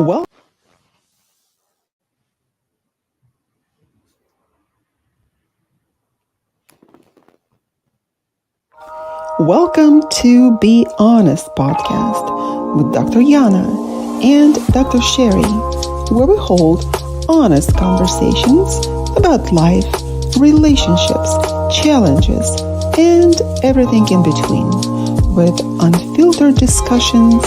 Well, welcome to Be Honest podcast with Dr. Yana and Dr. Sherry, where we hold honest conversations about life, relationships, challenges, and everything in between, with unfiltered discussions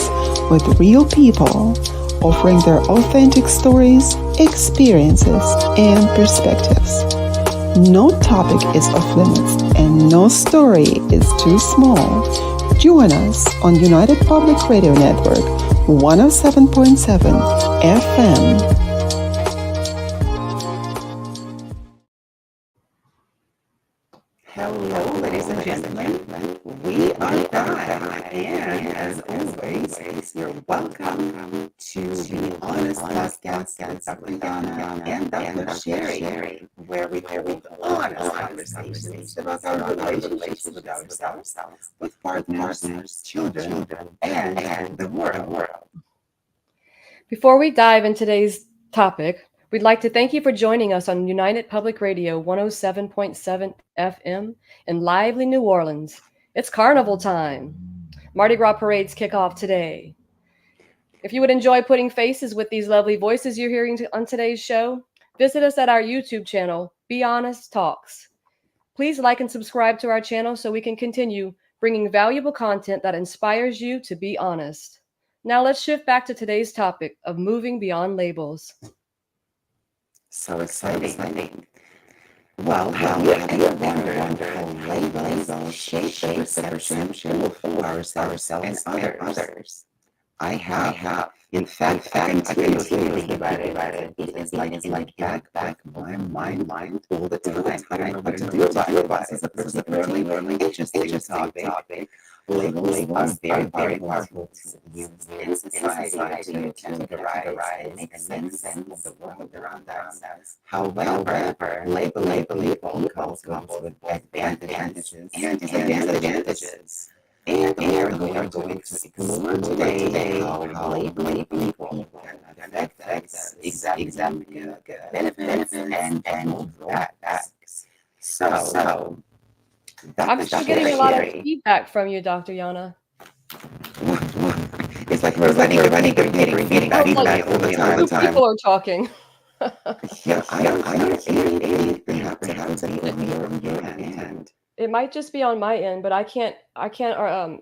with real people offering their authentic stories, experiences, and perspectives. No topic is off limits and no story is too small. Join us on United Public Radio Network 107.7 FM. Hello, ladies and gentlemen. We are back, and as always, you're welcome to the Honest Podcast with Dr. Yana and Dr. Sherry, where we hold honest conversations about our relationships with ourselves, with partners, children, and the world. Before we dive into today's topic, we'd like to thank you for joining us on United Public Radio 107.7 FM in lively New Orleans. It's carnival time. Mardi Gras parades kick off today. If you would enjoy putting faces with these lovely voices you're hearing on today's show, visit us at our YouTube channel, Be Honest Talks. Please like and subscribe to our channel so we can continue bringing valuable content that inspires you to be honest. Now let's shift back to today's topic of moving beyond labels. So exciting. Well, have you ever wondered how labels shape the perception of ourselves and others? I have. In fact, I continuously think about it. It is like back my mind all the time. I don't know what to do about it. This is a particularly interesting topic. Labels are very powerful to use in society to categorize and make sense of the world around us. However, labeling comes with advantages and disadvantages. And we are going to explore today how labeling people can affect us, examine good benefits and drawbacks. So, I'm still getting a lot of feedback from you, Dr. Yana. It's like we're running getting feedback all the time. Two people are talking. Yeah, I don't hear anything happening on your end. It might just be on my end, but I can't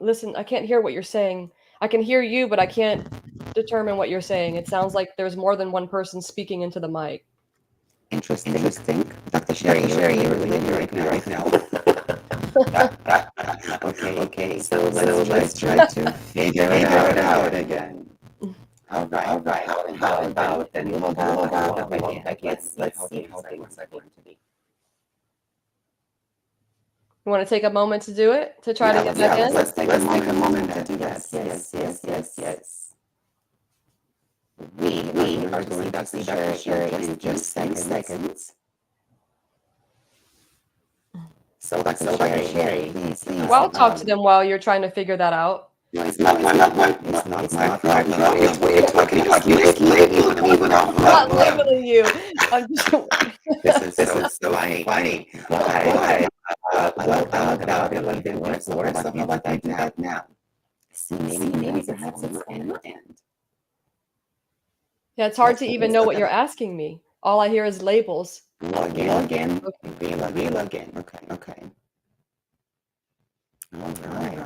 listen. I can't hear what you're saying. I can hear you, but I can't determine what you're saying. It sounds like there's more than one person speaking into the mic. Interesting. Dr. Sherry, you're really right now. Okay. So let's try to figure it out again. All right. How about then we'll go again. Let's see how things are going to be. You want to take a moment to do it? To try to get back in? Let's take a moment to do that. Yes. We are going to see Dr. Sherry in just seconds. So Dr. Sherry, please. Well, I'll talk to them while you're trying to figure that out. No, it's not my problem. We're talking about labeling. I'm not labeling you. I'm just... This is so funny. Why? About it like worse. Something about that now. See, maybe perhaps it's on your end. Yeah, it's hard to even know what you're asking me. All I hear is labels. Log in. Okay. All right.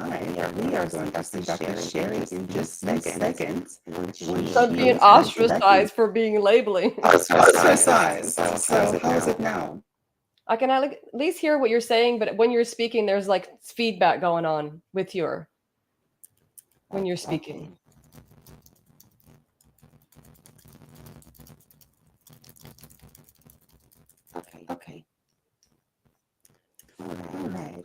We are going to see Dr. Sherry in just seconds. So I'm being ostracized for being labeling. Ostracized. So how's it now? I can at least hear what you're saying, but when you're speaking, there's like feedback going on with when you're speaking. Okay. All right.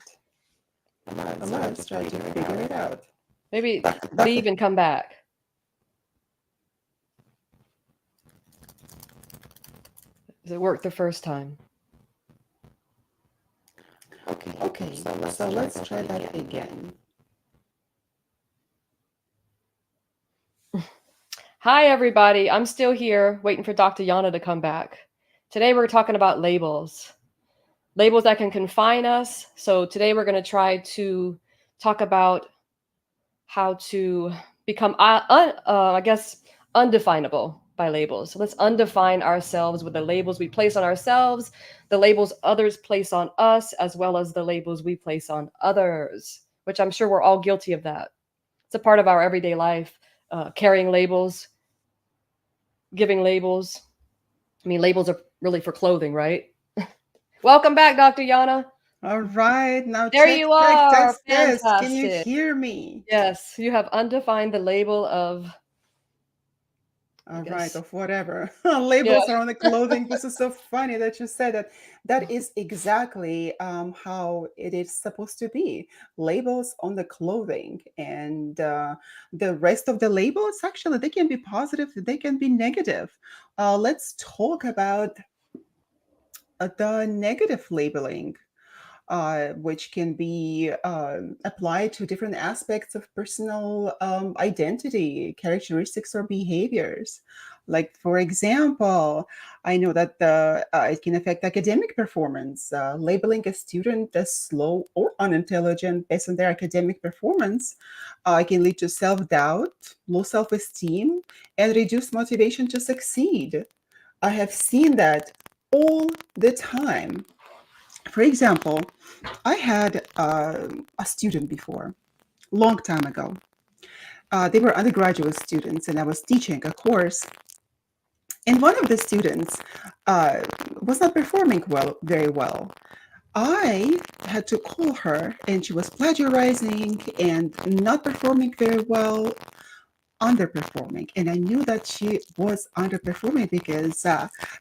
Let's try to figure it out. Maybe leave and come back. Does it work the first time? Okay. So let's try that again. Hi, everybody. I'm still here waiting for Dr. Yana to come back. Today, we're talking about labels that can confine us. So, today, we're going to try to talk about how to become, I guess, undefinable by labels. So, let's undefine ourselves with the labels we place on ourselves, the labels others place on us, as well as the labels we place on others, which I'm sure we're all guilty of that. It's a part of our everyday life, carrying labels, giving labels. I mean, labels are really for clothing, right? Welcome back, Dr. Yana. All right, now There check, you check, are. test, test. Can you Fantastic. hear me? Yes, you have undefined the label of, I All right, guess, of whatever. yeah. Labels are on the clothing. This is so funny that you said that. That is exactly how it is supposed to be. Labels on the clothing. And the rest of the labels, actually, they can be positive, they can be negative. Let's talk about the negative labeling, which can be applied to different aspects of personal identity, characteristics, or behaviors. Like, for example, I know that it can affect academic performance. Labeling a student as slow or unintelligent based on their academic performance can lead to self doubt, low self esteem, and reduced motivation to succeed. I have seen that all the time. For example, I had a student before, long time ago. They were undergraduate students, and I was teaching a course. And one of the students uh, was not performing very well. I had to call her, and she was plagiarizing and not performing very well, underperforming. And I knew that she was underperforming because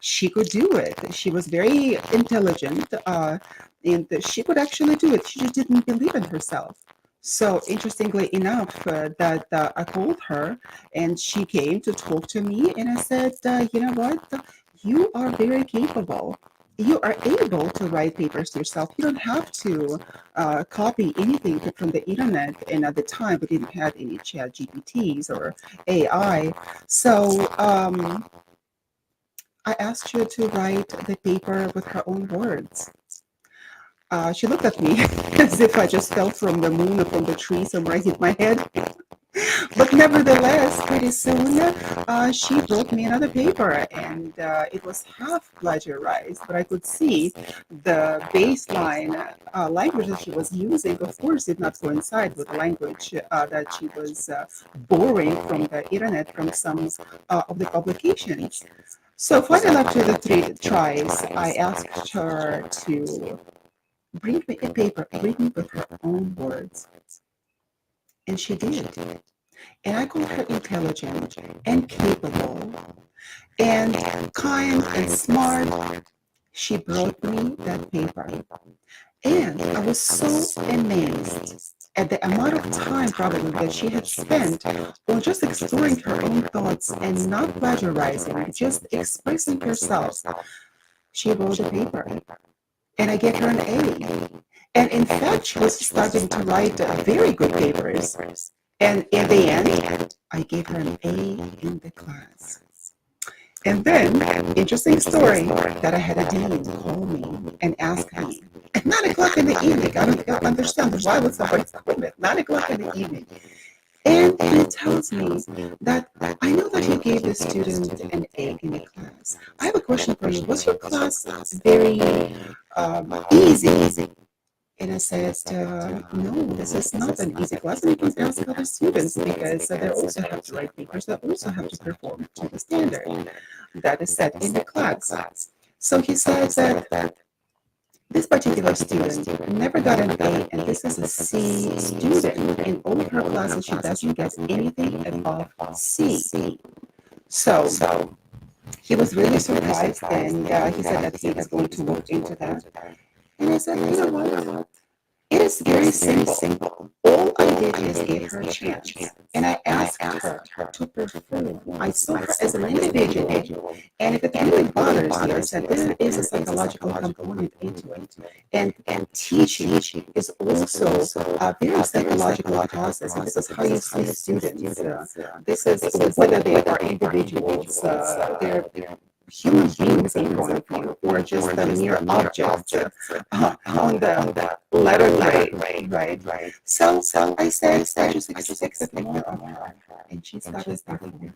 she could do it. She was very intelligent, and she could actually do it. She just didn't believe in herself. So interestingly enough, that I called her and she came to talk to me, and I said, you know what? You are very capable. You are able to write papers yourself. You don't have to copy anything from the internet. And at the time, we didn't have any chat GPTs or AI. So I asked her to write the paper with her own words. She looked at me as if I just fell from the moon or from the tree somewhere I hit my head. But nevertheless, pretty soon she brought me another paper, and it was half plagiarized, but I could see the baseline language that she was using, of course, did not coincide with the language that she was borrowing from the internet from some of the publications. So finally, after the three tries, I asked her to bring me a paper written with her own words, and she did. And I call her intelligent and capable and kind and smart. She brought me that paper. And I was so amazed at the amount of time probably that she had spent on just exploring her own thoughts and not plagiarizing, just expressing herself. She wrote a paper, and I gave her an A. And in fact, she was starting to write very good papers. And in the end, I gave her an A in the class. And then, interesting story, that I had a dean call me and ask me at 9 o'clock in the evening. I don't understand why would somebody call me at 9 o'clock in the evening. And he tells me that I know that you gave the student an A in the class. I have a question for you. Was your class very easy? And I said, no, this is not an easy class. And you can ask other students because they also have to write papers, they also have to perform to the standard that is set in the class. So he says that this particular student never got an A, and this is a C student. In all of her classes, she doesn't get anything above C. So he was really surprised, and he said that he is going to look into that. And I said, you know what? It is very simple. All I did is give her a chance, and I asked her to perform. I saw her as an individual, and if it really bothers you, I said there is a psychological component into it, and teaching is also a very psychological process. And this is how you see students. This is whether they are individuals, they're human beings in front of you, or just the mere objects on the letter grade, right? So I said, I just expected more of her, and she started performing.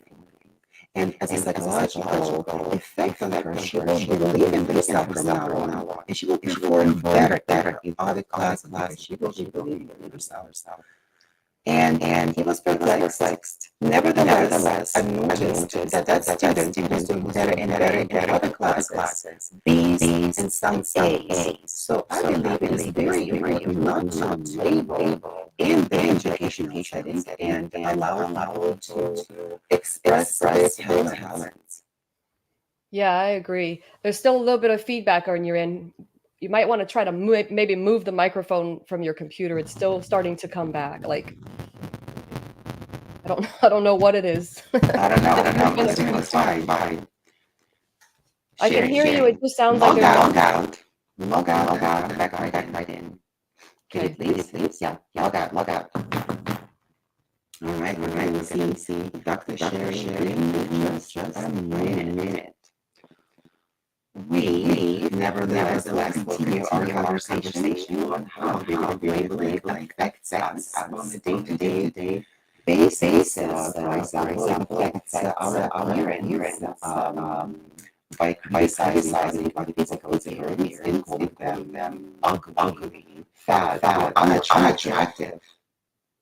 And as a psychological effect on her, she will believe in herself from now on, and she will perform better in other classes because she will be believing in herself. And he was perplexed. Nevertheless, I noticed that student was doing better and better in other classes, B's and some A's. So I believe it is very important not to label in the educational setting and allow people to express their talents. Yeah, I agree. There's still a little bit of feedback on your end. You might want to try to maybe move the microphone from your computer. It's still starting to come back. Like I don't I don't know what it is. I don't know. It's doing fine. I can hear you. It just sounds like Log there's out, come back right in. Can you please? Yeah, log out. All right, we'll see. Dr. Sherry, just a minute. We nevertheless continue our conversation on how labeling affects us on a day-to-day basis. For example, it affects our appearance by criticizing other people's appearance and calling them ugly, fat, or unattractive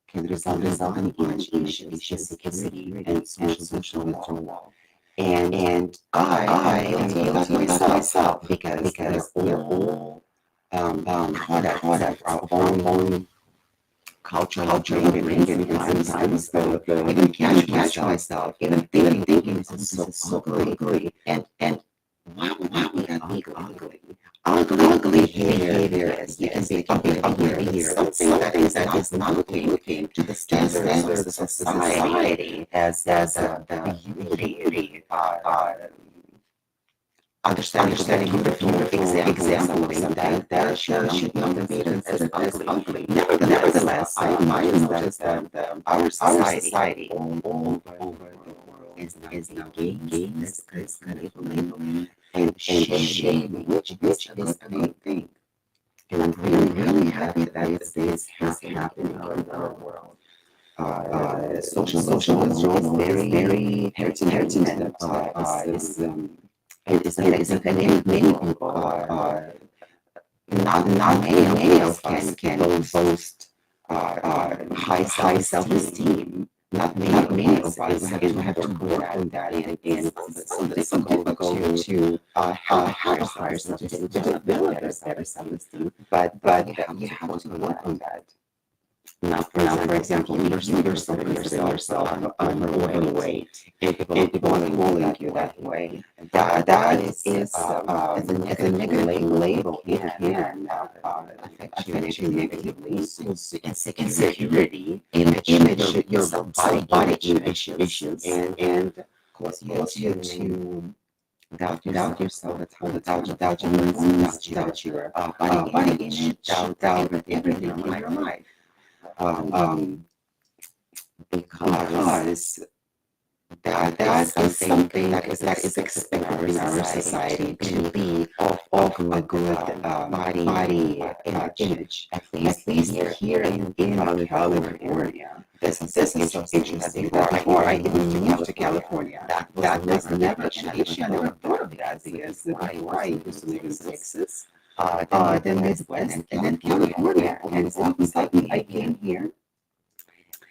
can result in image issues, insecurity, and social withdrawal. And I am guilty of myself because they're all product of our own cultural upbringing, and sometimes I even catch myself even thinking this is so ugly, and why would that be ugly? Ugly behavior is ugly behavior. Something that is not looking to the standards of society as the beauty, understanding beautiful example of that should not be considered as ugly. Nevertheless, I noticed that our society all over the world is now gaining this kind of labeling and shaming, which is a good thing. And I'm really happy that this has happened in our world. Social withdrawal is very pertinent. It is many people not many of us can boast high self-esteem. Not many of us have to work on that, and it's so difficult to have a higher self-esteem, to develop better self-esteem. But you have to work on that. Now, for example, you're yourself overweight, and people are calling you that way. That is a negative label. It can affect you negatively. Insecurity, your body image issues, and cause you to doubt yourself doubt your moves, doubt your body image, doubt everything in your life. Um, because that is something that is expected in our society to be of a good body image. At least here in California. This is so interesting. Before I even moved to California, that was never an issue. I never thought of that because before I used to live in Texas, then Midwest, and then California. And all of a sudden I came here.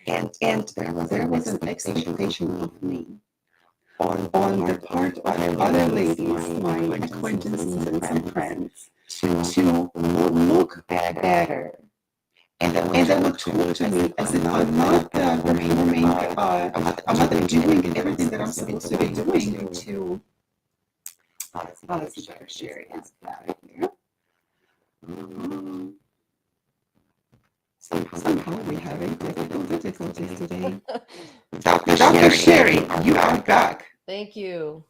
And there was an expectation of me on the part of other ladies, my acquaintances and friends, to look better. And then would talk to me as if I'm not performing, I'm not doing everything that I'm supposed to be doing to let's share that here. Somehow we're having technical difficulties today. Dr. Sherry, you are back. Thank you.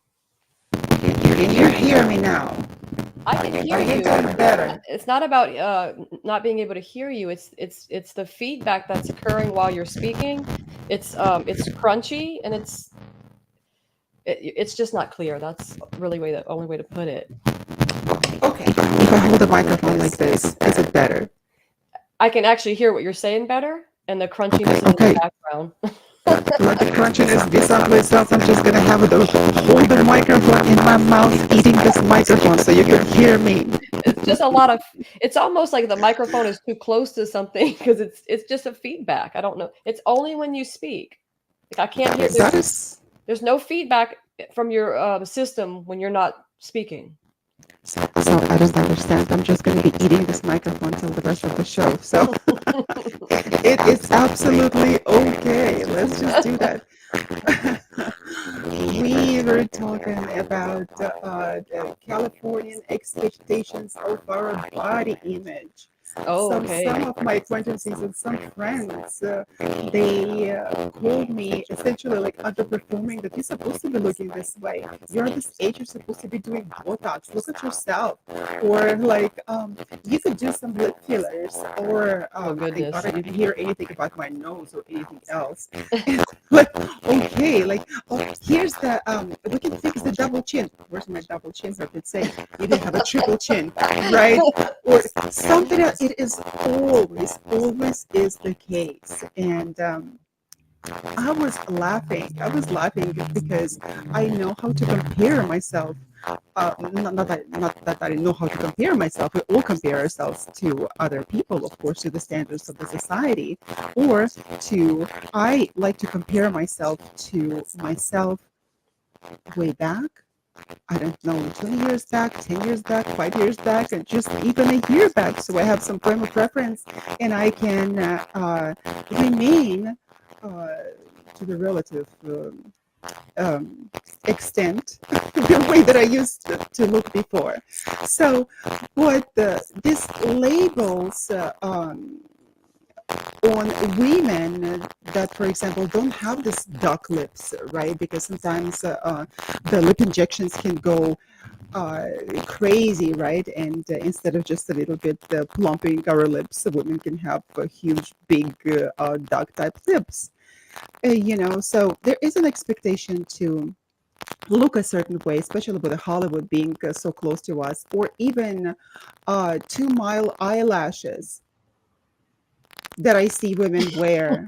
Can you hear me now? I can hear Are you you. doing better? It's not about not being able to hear you. It's the feedback that's occurring while you're speaking. It's crunchy and it's just not clear. That's really the only way to put it. Okay. If I hold the microphone like this, is it better? I can actually hear what you're saying better, and the crunchiness is in the Okay. background. Let the crunchiness be someplace else. I'm just gonna have to hold the microphone in my mouth, eating this microphone, so you can hear me. It's just a lot of. It's almost like the microphone is too close to something because it's just a feedback. I don't know. It's only when you speak. Like I can't hear. That is There's no feedback from your system when you're not speaking. so. I don't understand. I'm just gonna be eating this microphone till the rest of the show. So it is absolutely okay. Let's just do that. We were talking about the Californian expectations of our body image. Oh, So okay. some of my acquaintances and some friends, they called me essentially like underperforming. That you're supposed to be looking this way. You're at this age. You're supposed to be doing Botox. Look at yourself. Or like you could do some lip fillers. Or Oh goodness. I didn't hear anything about my nose or anything else. Like okay, like oh, here's the we can fix the double chin. Where's my double chin? I could say you didn't have a triple chin, right? Or something else. It is always is the case. And I was laughing. I was laughing because I know how to compare myself. Not that I know how to compare myself. We all compare ourselves to other people, of course, to the standards of the society, or to. I like to compare myself to myself way back. I don't know, 20 years back, 10 years back, 5 years back, and just even a year back. So I have some frame of reference and I can remain to the relative extent the way that I used to look before. So, what these labels on women that, for example, don't have this duck lips, right? Because sometimes the lip injections can go crazy, right? And instead of just a little bit plumping our lips, women can have huge, big duck type lips. So there is an expectation to look a certain way, especially with Hollywood being so close to us, or even 2 mile eyelashes that I see women wear.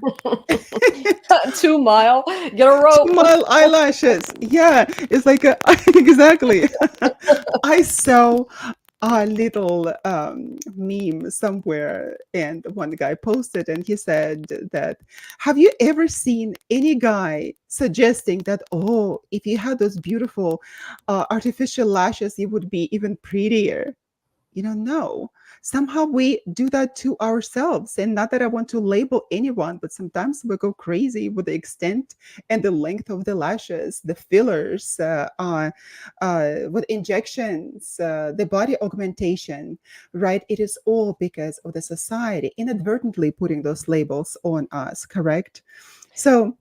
2 mile. Get a rope. 2 mile eyelashes. Yeah, it's like exactly. I saw a little meme somewhere, and one guy posted, and he said that, "Have you ever seen any guy suggesting that, oh, if you had those beautiful artificial lashes, you would be even prettier?" No. Somehow we do that to ourselves. And not that I want to label anyone, but sometimes we go crazy with the extent and the length of the lashes, the fillers, with injections, the body augmentation, right? It is all because of the society inadvertently putting those labels on us, correct? So,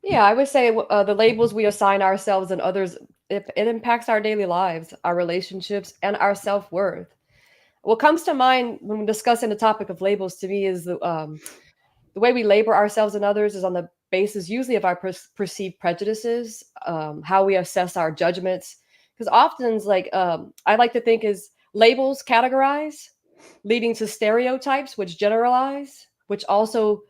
Yeah, I would say the labels we assign ourselves and others, it impacts our daily lives, our relationships, and our self worth. What comes to mind when discussing the topic of labels to me is the way we label ourselves and others is on the basis usually of our perceived prejudices, how we assess our judgments. Because often, like I like to think, is labels categorize, leading to stereotypes, which generalize, which also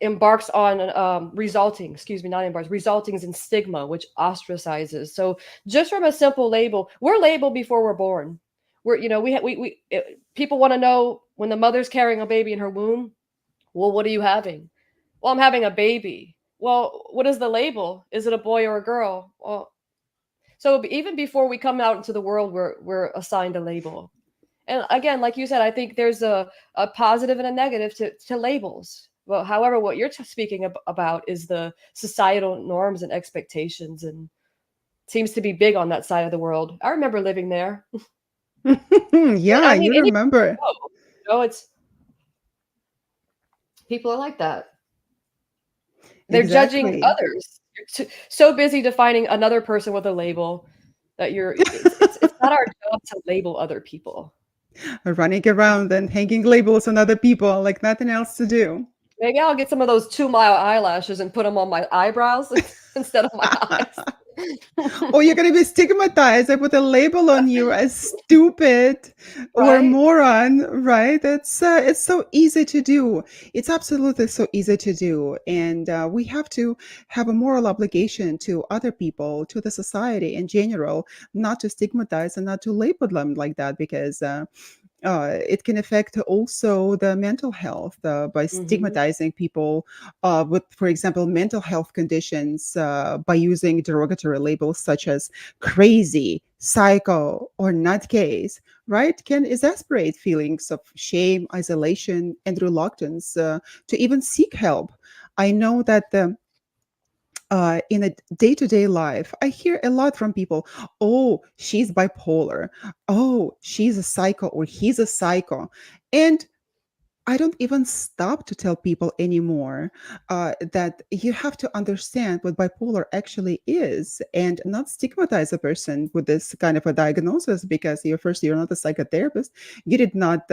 embarks on resulting, excuse me, not embarks, resultings in stigma, which ostracizes. So just from a simple label, we're labeled before we're born. We're, people want to know when the mother's carrying a baby in her womb. Well, what are you having? Well, I'm having a baby. Well, what is the label? Is it a boy or a girl? Well, so even before we come out into the world, we're assigned a label. And again, like you said, I think there's a positive and a negative to labels. Well, however, what you're speaking about is the societal norms and expectations, and seems to be big on that side of the world. I remember living there. yeah, I mean, you any, remember. it's People are like that. They're judging Exactly. others. You're so busy defining another person with a label that it's not our job to label other people. Running around and hanging labels on other people like nothing else to do. Maybe I'll get some of those 2 mile eyelashes and put them on my eyebrows instead of my eyes. Or you're going to be stigmatized. I put a label on you as stupid or Right? moron, right? It's so easy to do. It's absolutely so easy to do, and we have to have a moral obligation to other people, to the society in general, not to stigmatize and not to label them like that, because it can affect also the mental health by Hmm. stigmatizing people with, for example, mental health conditions by using derogatory labels such as crazy, psycho, or nutcase, right? Can exasperate feelings of shame, isolation, and reluctance to even seek help. I know that in a day-to-day life, I hear a lot from people. Oh, she's bipolar. Oh, she's a psycho, or he's a psycho. And I don't even stop to tell people anymore that you have to understand what bipolar actually is and not stigmatize a person with this kind of a diagnosis, because you're not a psychotherapist. You did not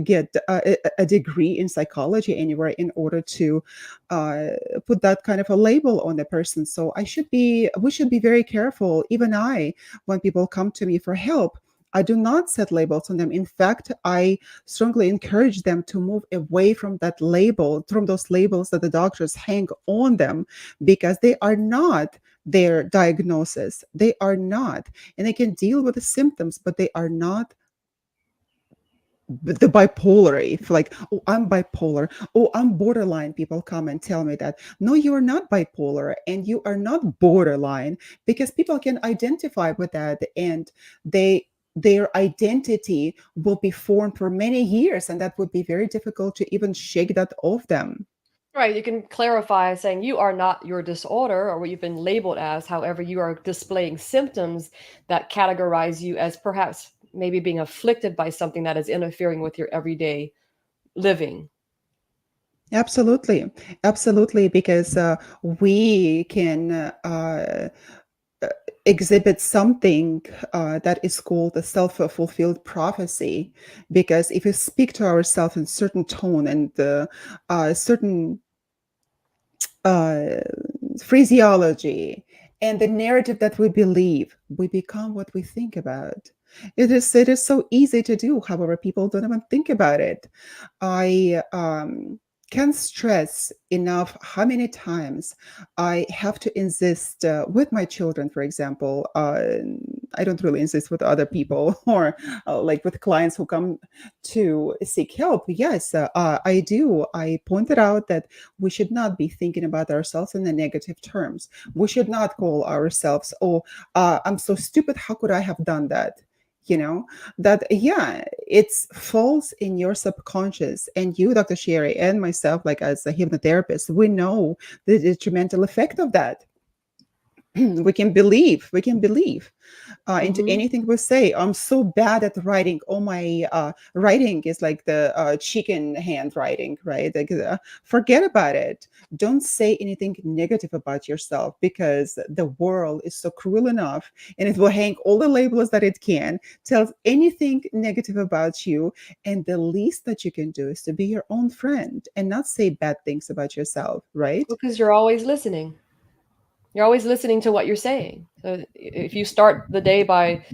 get a degree in psychology anywhere in order to uh, put that kind of a label on a person. So we should be very careful, even I, when people come to me for help. I do not set labels on them. In fact, I strongly encourage them to move away from that label, from those labels that the doctors hang on them, because they are not their diagnosis. They are not. And they can deal with the symptoms, but they are not the bipolar. If like, oh, I'm bipolar, oh, I'm borderline, people come and tell me that. No, you're not bipolar and you are not borderline, because people can identify with that, and their identity will be formed for many years, and that would be very difficult to even shake that off them. Right. You can clarify saying you are not your disorder or what you've been labeled as. However, you are displaying symptoms that categorize you as perhaps maybe being afflicted by something that is interfering with your everyday living. Absolutely, absolutely, because we can uh, exhibit something that is called a self-fulfilled prophecy, because if we speak to ourselves in certain tone and certain uh, phraseology and the narrative that we believe, we become what we think about. It is so easy to do. However, people don't even think about it. I can't stress enough how many times I have to insist with my children, for example. I don't really insist with other people or like with clients who come to seek help. Yes, I do. I pointed out that we should not be thinking about ourselves in the negative terms. We should not call ourselves, oh, I'm so stupid. How could I have done that? You know, that, yeah, it's falls in your subconscious. And you, Dr. Sherry, and myself, like as a hypnotherapist, we know the detrimental effect of that. We can believe into Hmm. anything we say. I'm so bad at writing. Oh, my writing is like the chicken handwriting, right? Like, forget about it. Don't say anything negative about yourself, because the world is so cruel enough, and it will hang all the labels that it can, tells anything negative about you. And the least that you can do is to be your own friend and not say bad things about yourself, right? Because you're always listening. You're always listening to what you're saying. So if you start the day by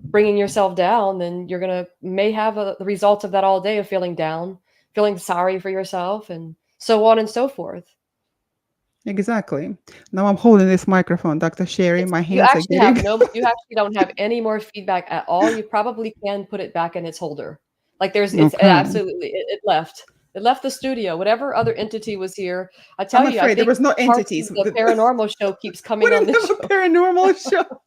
bringing yourself down, then you're gonna may have the results of that all day of feeling down, feeling sorry for yourself, and so on and so forth. Exactly. Now I'm holding this microphone, Dr. Sherry. It's My you hands are actually have getting. no you actually don't have any more feedback at all. You probably can put it back in its holder. Like it Okay. absolutely it left. It left the studio. Whatever other entity was here, I I'm tell you, I afraid there think was no parts of entities. the paranormal show keeps We coming on didn't this have a show. paranormal show.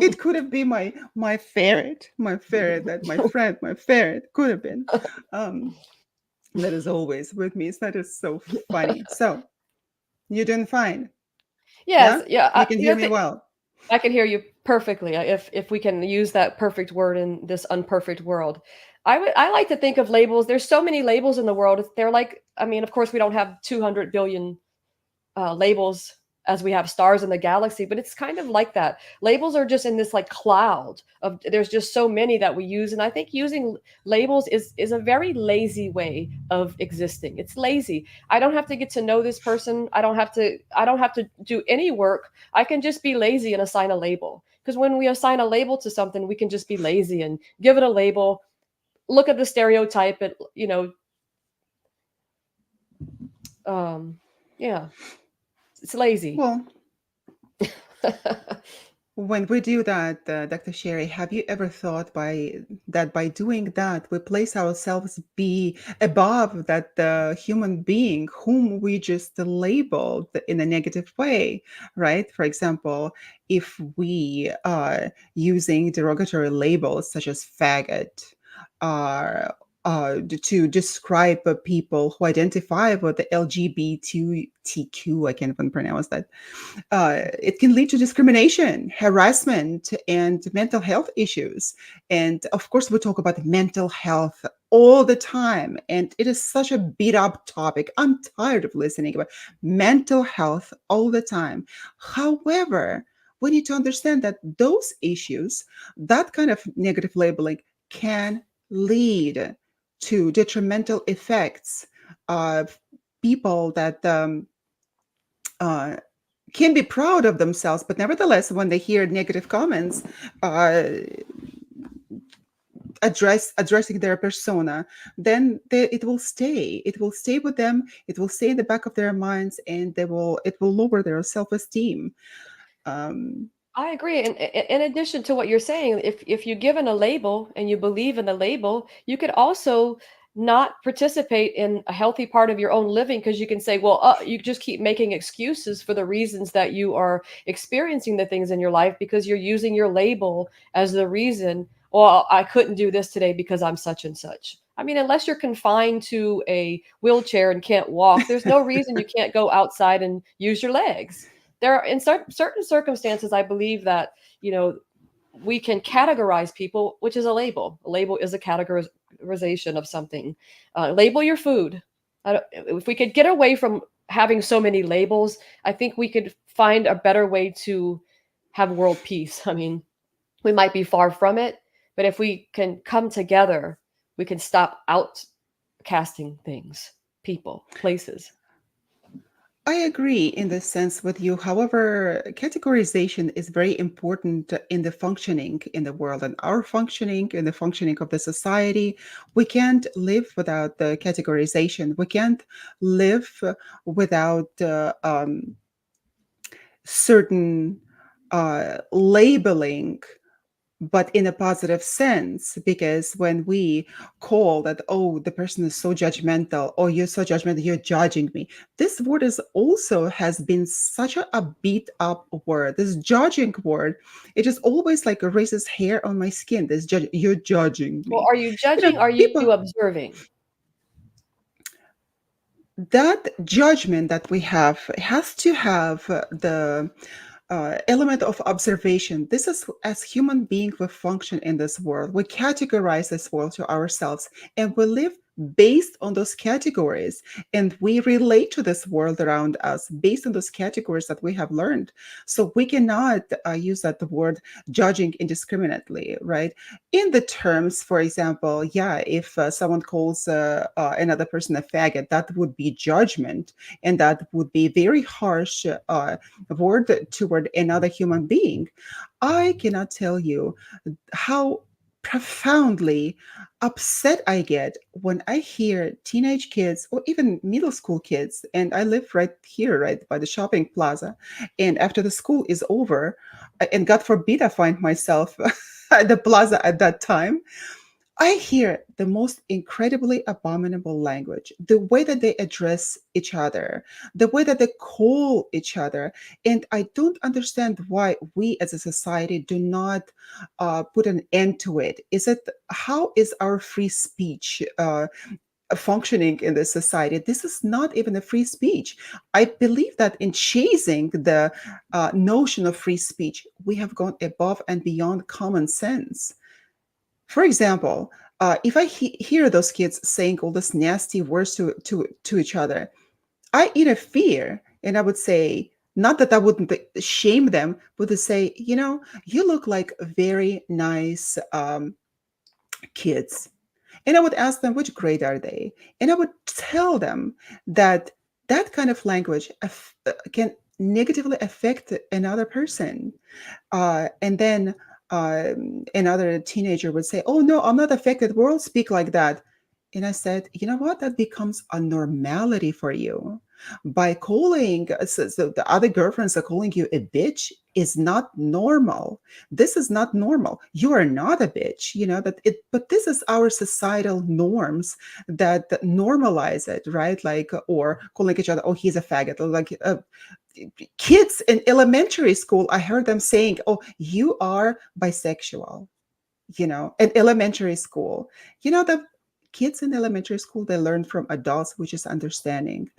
It could have been my ferret, that my friend, my ferret could have been. Um, that is always with me. That is so funny. So you're doing fine, Yes, yeah? yeah. You can The hear other me thing, well. I can hear you perfectly. If we can use that perfect word in this unperfect world, I like to think of labels. There's so many labels in the world. They're like, I mean, of course, we don't have 200 billion labels as we have stars in the galaxy, but it's kind of like that. Labels are just in this like cloud of, there's just so many that we use, and I think using labels is a very lazy way of existing. It's lazy. I don't have to get to know this person. I don't have to do any work. I can just be lazy and assign a label. Because when we assign a label to something, we can just be lazy and give it a label, look at the stereotype, it, um yeah, it's lazy. Well, when we do that, Dr. Sherry, have you ever thought by doing that, we place ourselves be above that human being whom we just labeled in a negative way, right? For example, if we are using derogatory labels such as faggot, uh, to describe people who identify with the LGBTQ, I can't even pronounce that, it can lead to discrimination, harassment, and mental health issues. And of course, we talk about mental health all the time, and it is such a beat up topic. I'm tired of listening about mental health all the time. However, we need to understand that those issues, that kind of negative labeling, can lead to detrimental effects of people that uh, can be proud of themselves, but nevertheless, when they hear negative comments, uh, addressing their persona, then it will stay. It will stay with them. It will stay in the back of their minds, and it will lower their self-esteem. Um, I agree. And in addition to what you're saying, if you're given a label and you believe in the label, you could also not participate in a healthy part of your own living, because you can say, well, you just keep making excuses for the reasons that you are experiencing the things in your life because you're using your label as the reason. Well, I couldn't do this today because I'm such and such. I mean, unless you're confined to a wheelchair and can't walk, there's no reason you can't go outside and use your legs. There are in certain circumstances, I believe that, you know, we can categorize people, which is a label. A label is a categorization of something. Label your food. If we could get away from having so many labels, I think we could find a better way to have world peace. I mean, we might be far from it, but if we can come together, we can stop outcasting things, people, places. I agree in this sense with you. However, categorization is very important in the functioning in the world and our functioning in the functioning of the society. We can't live without the categorization. We can't live without certain labeling, but in a positive sense, because when we call that, oh, the person is so judgmental, or you're so judgmental, you're judging me, this word is also has been such a beat up word. This judging word, it just always like raises hair on my skin. This judge, you're judging Well, me. are you You know, judging? Are you people, observing? that judgment that we have has to have the element of observation. This is as human beings we function in this world. We categorize this world to ourselves, and we live based on those categories, and we relate to this world around us based on those categories that we have learned. So we cannot use that word judging indiscriminately, right? In the terms, for example, yeah, if someone calls another person a faggot, that would be judgment, and that would be very harsh word toward another human being. I cannot tell you how profoundly upset I get when I hear teenage kids or even middle school kids, and I live right here, right by the shopping plaza. And after the school is over, and God forbid I find myself at the plaza at that time, I hear the most incredibly abominable language, the way that they address each other, the way that they call each other. And I don't understand why we as a society do not put an end to it. How is our free speech functioning in this society? This is not even a free speech. I believe that in chasing the notion of free speech, we have gone above and beyond common sense. For example, If I hear those kids saying all these nasty words to each other, I either fear and I would say, not that I wouldn't shame them, but to say, you look like very nice kids. And I would ask them, which grade are they? And I would tell them that that kind of language can negatively affect another person. And then another teenager would say, "Oh no, I'm not affected. We all speak like that." And I said, "You know what? That becomes a normality for you. By calling, so the other girlfriends are calling you a bitch is not normal. This is not normal. You are not a bitch. That it. But this is our societal norms that normalize it, right? Like, or calling each other, oh, he's a faggot, or like kids in elementary school, I heard them saying, oh, you are bisexual, in elementary school. The kids in elementary school, they learn from adults, which is understanding.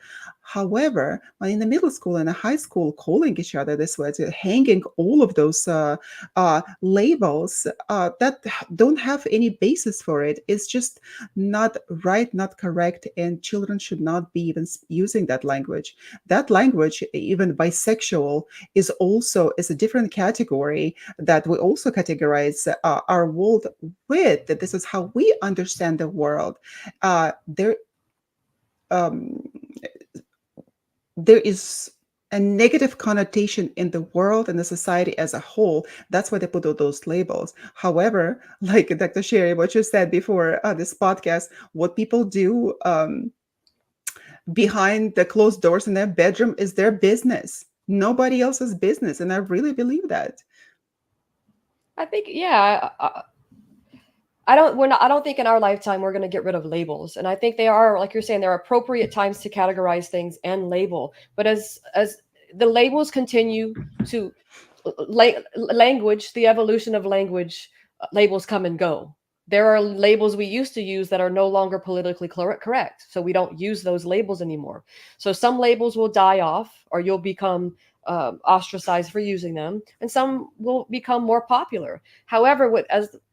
However, when in the middle school and the high school, calling each other this way, hanging all of those labels that don't have any basis for it, is just not right, not correct, and children should not be even using that language. That language, even bisexual, is a different category that we also categorize our world with. That this is how we understand the world. There, um, there is a negative connotation in the world and the society as a whole. That's why they put all those labels. However, like Dr. Sherry, what you said before this podcast, what people do behind the closed doors in their bedroom is their business. Nobody else's business, and I really believe that. I think, yeah, I don't we're not I don't think in our lifetime we're going to get rid of labels. And I think they are, like you're saying, there are appropriate times to categorize things and label. But as the labels continue to language, the evolution of language, labels come and go. There are labels we used to use that are no longer politically correct, so we don't use those labels anymore. So some labels will die off, or you'll become ostracized for using them, and some will become more popular. However,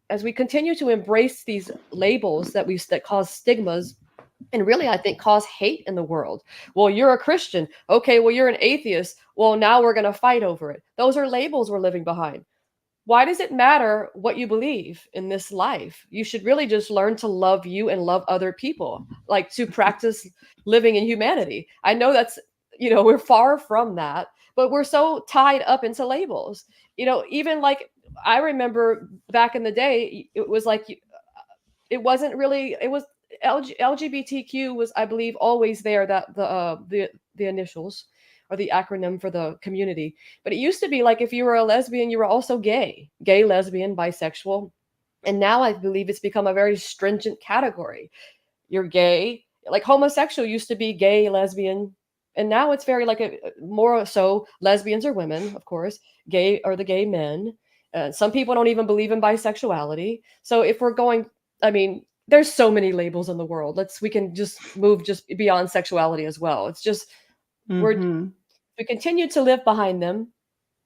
as we continue to embrace these labels that cause stigmas, and really I think cause hate in the world. Well, you're a Christian. Okay, well, you're an atheist. Well, now we're going to fight over it. Those are labels we're living behind. Why does it matter what you believe in this life? You should really just learn to love you and love other people, like to practice living in humanity. I know that's, we're far from that, but we're so tied up into labels. Even like I remember back in the day, it was like it wasn't really, it was LGBTQ was, I believe, always there, that the initials or the acronym for the community. But it used to be like if you were a lesbian, you were also gay, lesbian, bisexual. And now I believe it's become a very stringent category. You're gay. Like homosexual used to be gay, lesbian, and now it's very like more so lesbians are women, of course, gay are the gay men. Some people don't even believe in bisexuality. So if we're going, I mean, there's so many labels in the world. We can just move just beyond sexuality as well. It's just Mm-hmm. we continue to live behind them,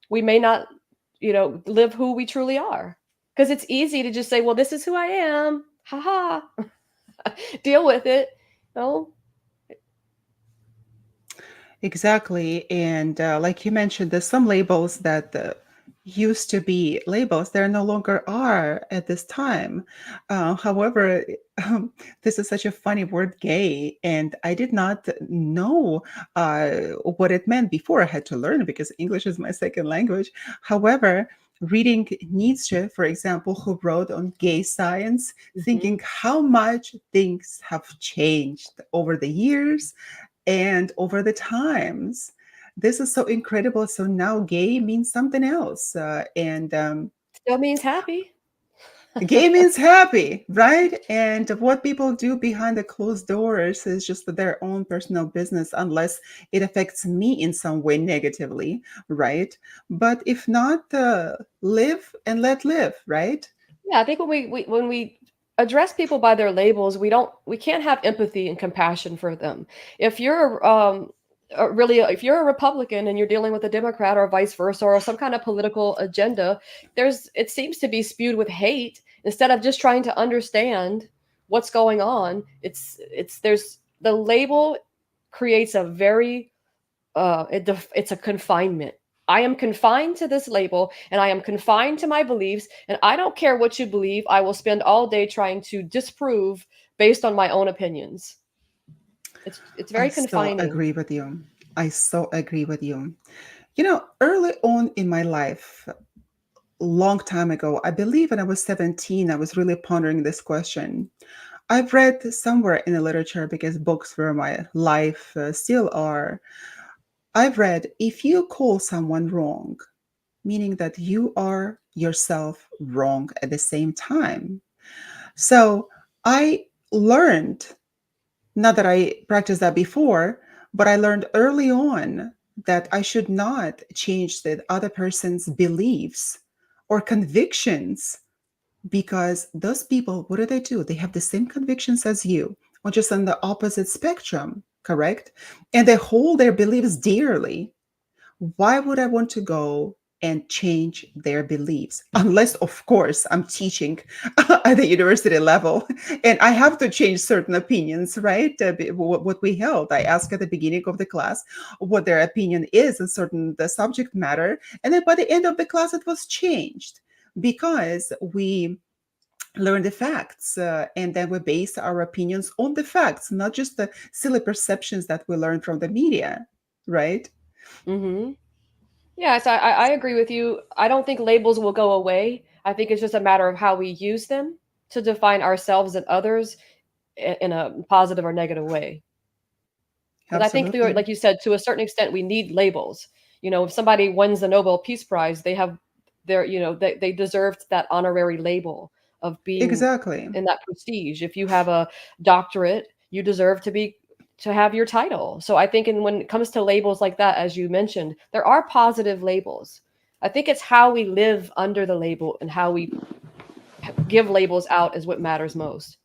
we may not, live who we truly are. Because it's easy to just say, well, this is who I am. Ha ha. Deal with it. No. Exactly. And like you mentioned, there's some labels that used to be labels, there no longer are at this time. However, um, this is such a funny word, gay, and I did not know uh, what it meant before. I had to learn because English is my second language. However, reading Nietzsche, for example, who wrote on gay science, Mhm. thinking how much things have changed over the years and over the times. This is so incredible. So now gay means something else. And Still means happy. Gay means happy, right? And what people do behind the closed doors is just their own personal business, unless it affects me in some way negatively, right? But if not, live and let live, right? Yeah, I think when we address people by their labels, we can't have empathy and compassion for them. If you're really, if you're a Republican and you're dealing with a Democrat or vice versa or some kind of political agenda, it seems to be spewed with hate instead of just trying to understand what's going on. It's there's the label creates a very it's a confinement. I am confined to this label and I am confined to my beliefs, and I don't care what you believe. I will spend all day trying to disprove based on my own opinions. It's I very so confining. agree with you. I so agree with you. You know, early on in my life, long time ago, I believe when I was 17, I was really pondering this question. I've read somewhere in the literature, because books were my life, still are. I've read, if you call someone wrong, meaning that you are yourself wrong at the same time. So I learned, not that I practiced that before, but I learned early on that I should not change the other person's beliefs or convictions, because those people, what do? They have the same convictions as you, or just on the opposite spectrum, correct? And they hold their beliefs dearly. Why would I want to go and change their beliefs? Unless, of course, I'm teaching at the university level and I have to change certain opinions, right? What we held. I ask at the beginning of the class what their opinion is in certain the subject matter. And then by the end of the class, it was changed because we learn the facts, and then we base our opinions on the facts, not just the silly perceptions that we learn from the media, right? Mm-hmm. Yes, I agree with you. I don't think labels will go away. I think it's just a matter of how we use them to define ourselves and others in a positive or negative way. Because I think, through, Absolutely. like you said, to a certain extent, we need labels. If somebody wins the Nobel Peace Prize, they have they deserved that honorary label of being Exactly. in that prestige. If you have a doctorate, you deserve to have your title. So I think, when it comes to labels like that, as you mentioned, there are positive labels. I think it's how we live under the label and how we give labels out is what matters most.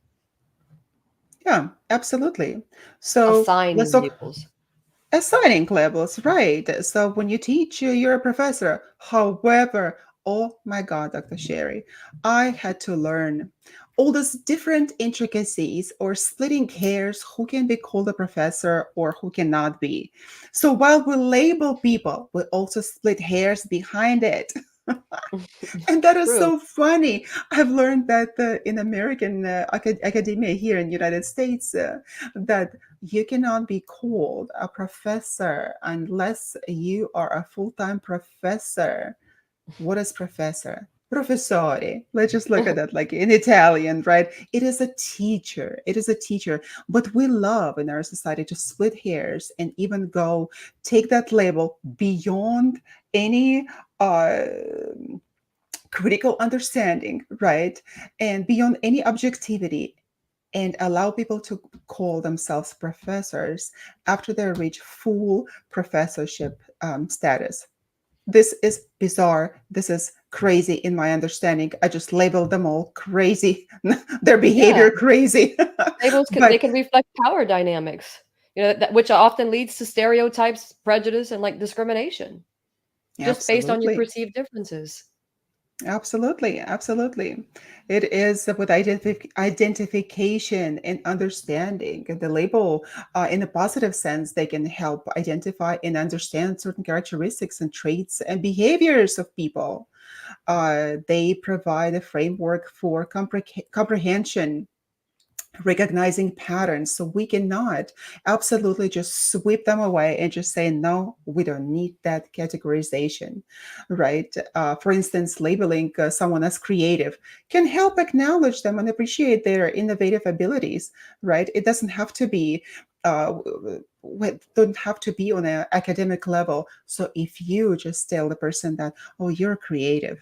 Yeah, absolutely. So let's Assigning talk labels. assigning labels, right? So when you teach, you're a professor. However, oh my God, Dr. Sherry, I had to learn all those different intricacies or splitting hairs who can be called a professor or who cannot be. So while we label people, we also split hairs behind it. And that is True. so funny. I've learned that in American academia here in the United States, that you cannot be called a professor unless you are a full-time professor. What is professor? Professore. Let's just look at that like in Italian, right? It is a teacher. It is a teacher. But we love in our society to split hairs and even go take that label beyond any uh, critical understanding, right? And beyond any objectivity, and allow people to call themselves professors after they reach full professorship status. This is bizarre. This is crazy in my understanding. I just labeled them all crazy, their Yeah. behavior crazy. Labels they But can reflect power dynamics, which often leads to stereotypes, prejudice, and like discrimination, just based on your absolutely. perceived differences. Absolutely, absolutely. It is with identification and understanding. The label, in a positive sense, they can help identify and understand certain characteristics and traits and behaviors of people. They provide a framework for comprehension, recognizing patterns, so we cannot absolutely just sweep them away and just say no, we don't need that categorization, right? For instance, labeling someone as creative can help acknowledge them and appreciate their innovative abilities, right? It doesn't have to be don't have to be on an academic level. So if you just tell the person that, oh, you're creative,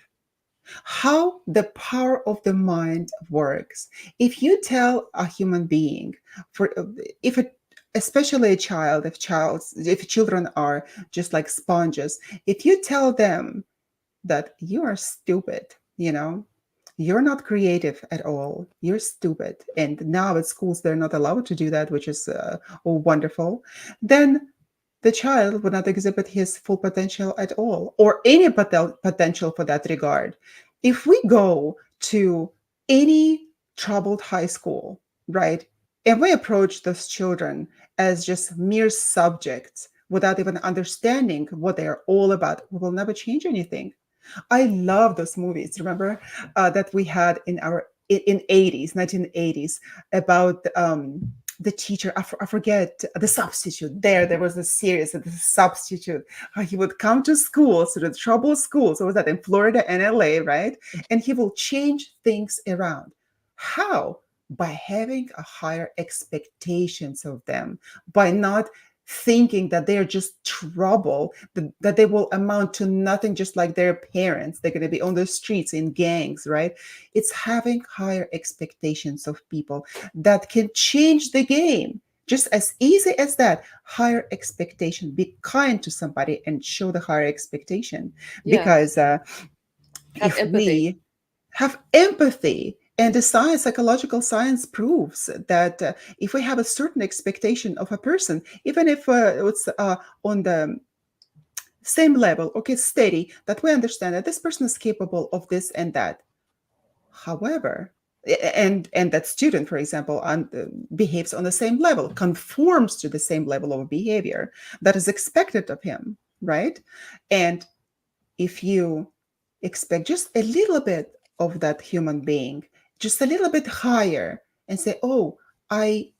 how the power of the mind works. If you tell a human being, for if it, especially a child, if children are just like sponges, if you tell them that you are stupid, you're not creative at all, you're stupid, and now at schools they're not allowed to do that, which is wonderful, then the child would not exhibit his full potential at all, or any potential for that regard. If we go to any troubled high school, right, and we approach those children as just mere subjects without even understanding what they are all about, we will never change anything. I love those movies. Remember that we had in our in 80s, 1980s, about the teacher. I forget the substitute. There was a series of the substitute. How he would come to school, so the troubled schools. So was that in Florida and LA, right? And he will change things around. How? By having a higher expectations of them, by not thinking that they're just trouble, that they will amount to nothing, just like their parents. They're going to be on the streets in gangs, right? It's having higher expectations of people that can change the game. Just as easy as that. Higher expectation. Be kind to somebody and show the higher expectation. Yes. Because Have if empathy. we have empathy, and the science, psychological science proves that if we have a certain expectation of a person, even if it's on the same level, okay, steady, that we understand that this person is capable of this and that. However, and that student, for example, behaves on the same level, conforms to the same level of behavior that is expected of him, right? And if you expect just a little bit of that human being, just a little bit higher, and say, oh, I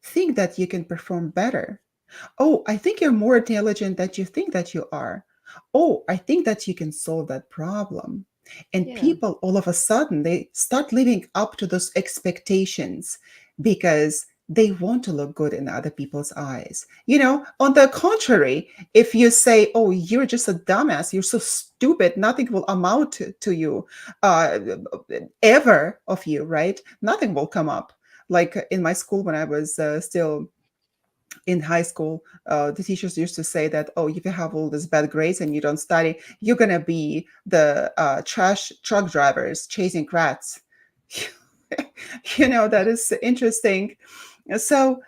think that you can perform better. Oh, I think you're more intelligent than you think that you are. Oh, I think that you can solve that problem. And Yeah. people all of a sudden they start living up to those expectations because they want to look good in other people's eyes. On the contrary, if you say, oh, you're just a dumbass, you're so stupid, nothing will amount to you, uh, ever of you, right? Nothing will come up. Like in my school when I was still in high school, the teachers used to say that, oh, if you have all these bad grades and you don't study, you're going to be the trash truck drivers chasing rats. That is interesting. So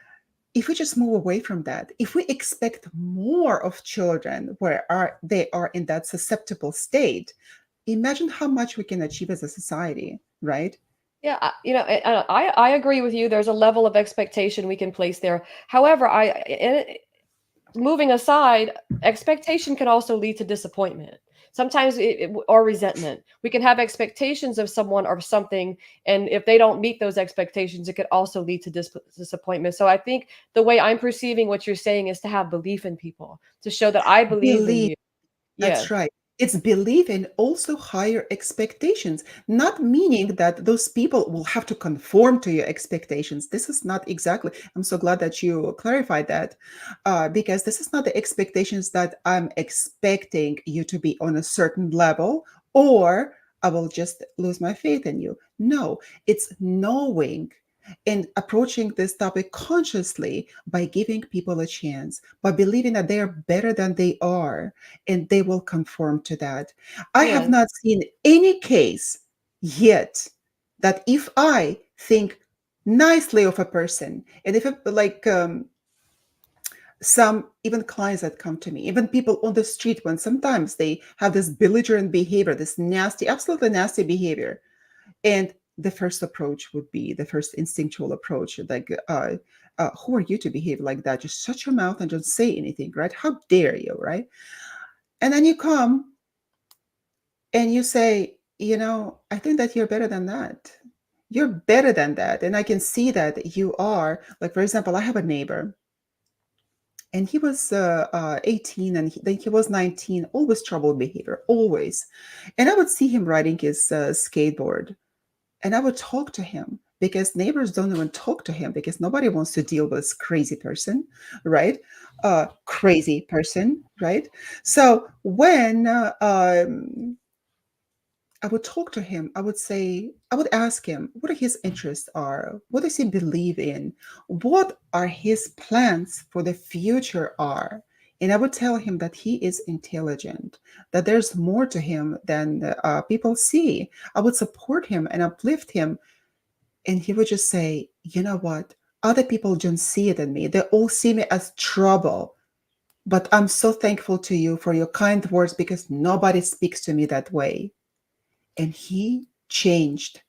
if we just move away from that, if we expect more of children they are in that susceptible state, imagine how much we can achieve as a society, right? Yeah, I agree with you. There's a level of expectation we can place there. However, moving aside, expectation can also lead to disappointment. Sometimes or resentment. We can have expectations of someone or something, and if they don't meet those expectations, it could also lead to disappointment. So I think the way I'm perceiving what you're saying is to have belief in people, to show that I believe in Believe. you. That's Yes. right. It's belief and also higher expectations, not meaning that those people will have to conform to your expectations. This is not exactly, I'm so glad that you clarified that, because this is not the expectations that I'm expecting you to be on a certain level, or I will just lose my faith in you. No, it's knowing and approaching this topic consciously by giving people a chance, by believing that they are better than they are and they will conform to that. I have Yes. not seen any case yet that if I think nicely of a person, and if it, like some even clients that come to me, even people on the street, when sometimes they have this belligerent behavior, this nasty, absolutely nasty behavior, and the first approach would be the first instinctual approach, like, who are you to behave like that? Just shut your mouth and don't say anything, right? How dare you, right? And then you come and you say, I think that you're better than that. You're better than that. And I can see that you are. Like, for example, I have a neighbor, and he was 18, and then he was 19, always troubled behavior, always. And I would see him riding his skateboard, and I would talk to him because neighbors don't even talk to him because nobody wants to deal with this crazy person, right? Crazy person, right? So when I would talk to him. I would ask him what his interests are, what does he believe in, what are his plans for the future are. And I would tell him that he is intelligent, that there's more to him than people see. I would support him and uplift him. And he would just say, you know what? Other people don't see it in me. They all see me as trouble. But I'm so thankful to you for your kind words because nobody speaks to me that way. And he changed.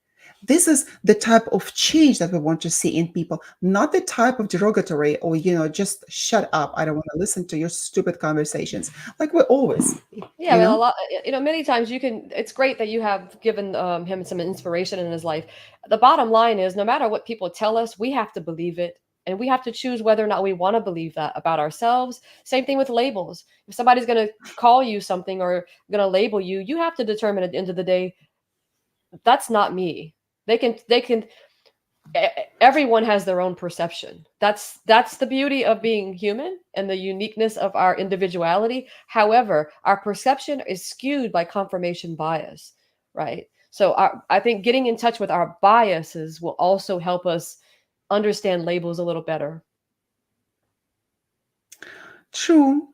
This is the type of change that we want to see in people, not the type of derogatory or, just shut up. I don't want to listen to your stupid conversations. Like we always, Yeah, I you mean, a know? lot, many times you can, it's great that you have given him some inspiration in his life. The bottom line is no matter what people tell us, we have to believe it. And we have to choose whether or not we want to believe that about ourselves. Same thing with labels. If somebody's going to call you something or going to label you, you have to determine at the end of the day, that's not me. They can everyone has their own perception. That's the beauty of being human and the uniqueness of our individuality. However, our perception is skewed by confirmation bias, right? So I think getting in touch with our biases will also help us understand labels a little better. True,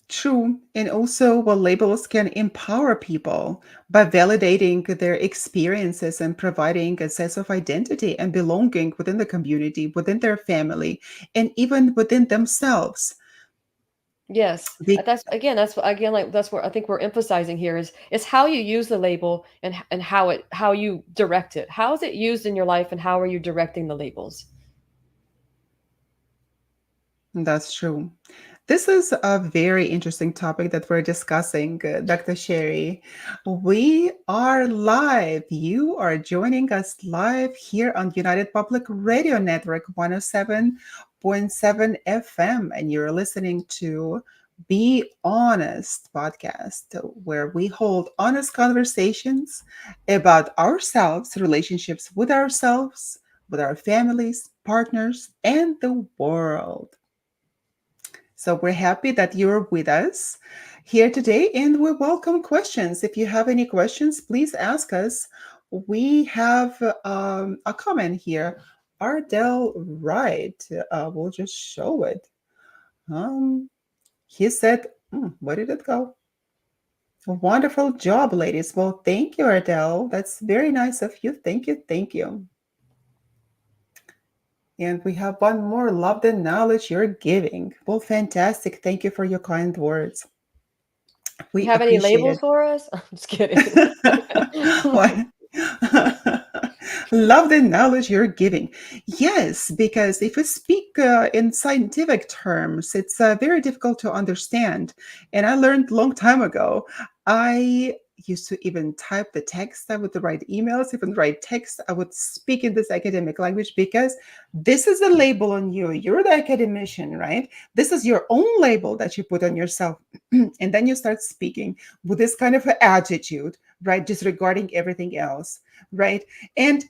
true. And also, well, labels can empower people by validating their experiences and providing a sense of identity and belonging within the community, within their family, and even within themselves. Yes, They, that's again. That's again like that's what I think we're emphasizing here is how you use the label and how you direct it. How is it used in your life, and how are you directing the labels? that's true. This is a very interesting topic that we're discussing, Dr. Sherry. We are live. You are joining us live here on United Public Radio Network 107.7 FM, and you're listening to Be Honest podcast, where we hold honest conversations about ourselves, relationships with our families, partners, and the world. So we're happy that you're with us here today, and we welcome questions. If you have any questions, please ask us. We have a comment here. Ardell Wright, we'll just show it. Um, he said, where did it go? A wonderful job, ladies. Well, thank you, Ardell. That's very nice of you. Thank you. Thank you. And we have one more. Love the knowledge you're giving. Well, fantastic. Thank you for your kind words. You We have any appreciate labels it. for us? I'm just kidding. Why? Love the knowledge you're giving. Yes, because if we speak in scientific terms, it's very difficult to understand. And I learned a long time ago. I used to even type the text. I would write emails, even write text. I would speak in this academic language because this is a label on you. You're the academician, right? This is your own label that you put on yourself. And then you start speaking with this kind of attitude, right? Disregarding everything else, right? And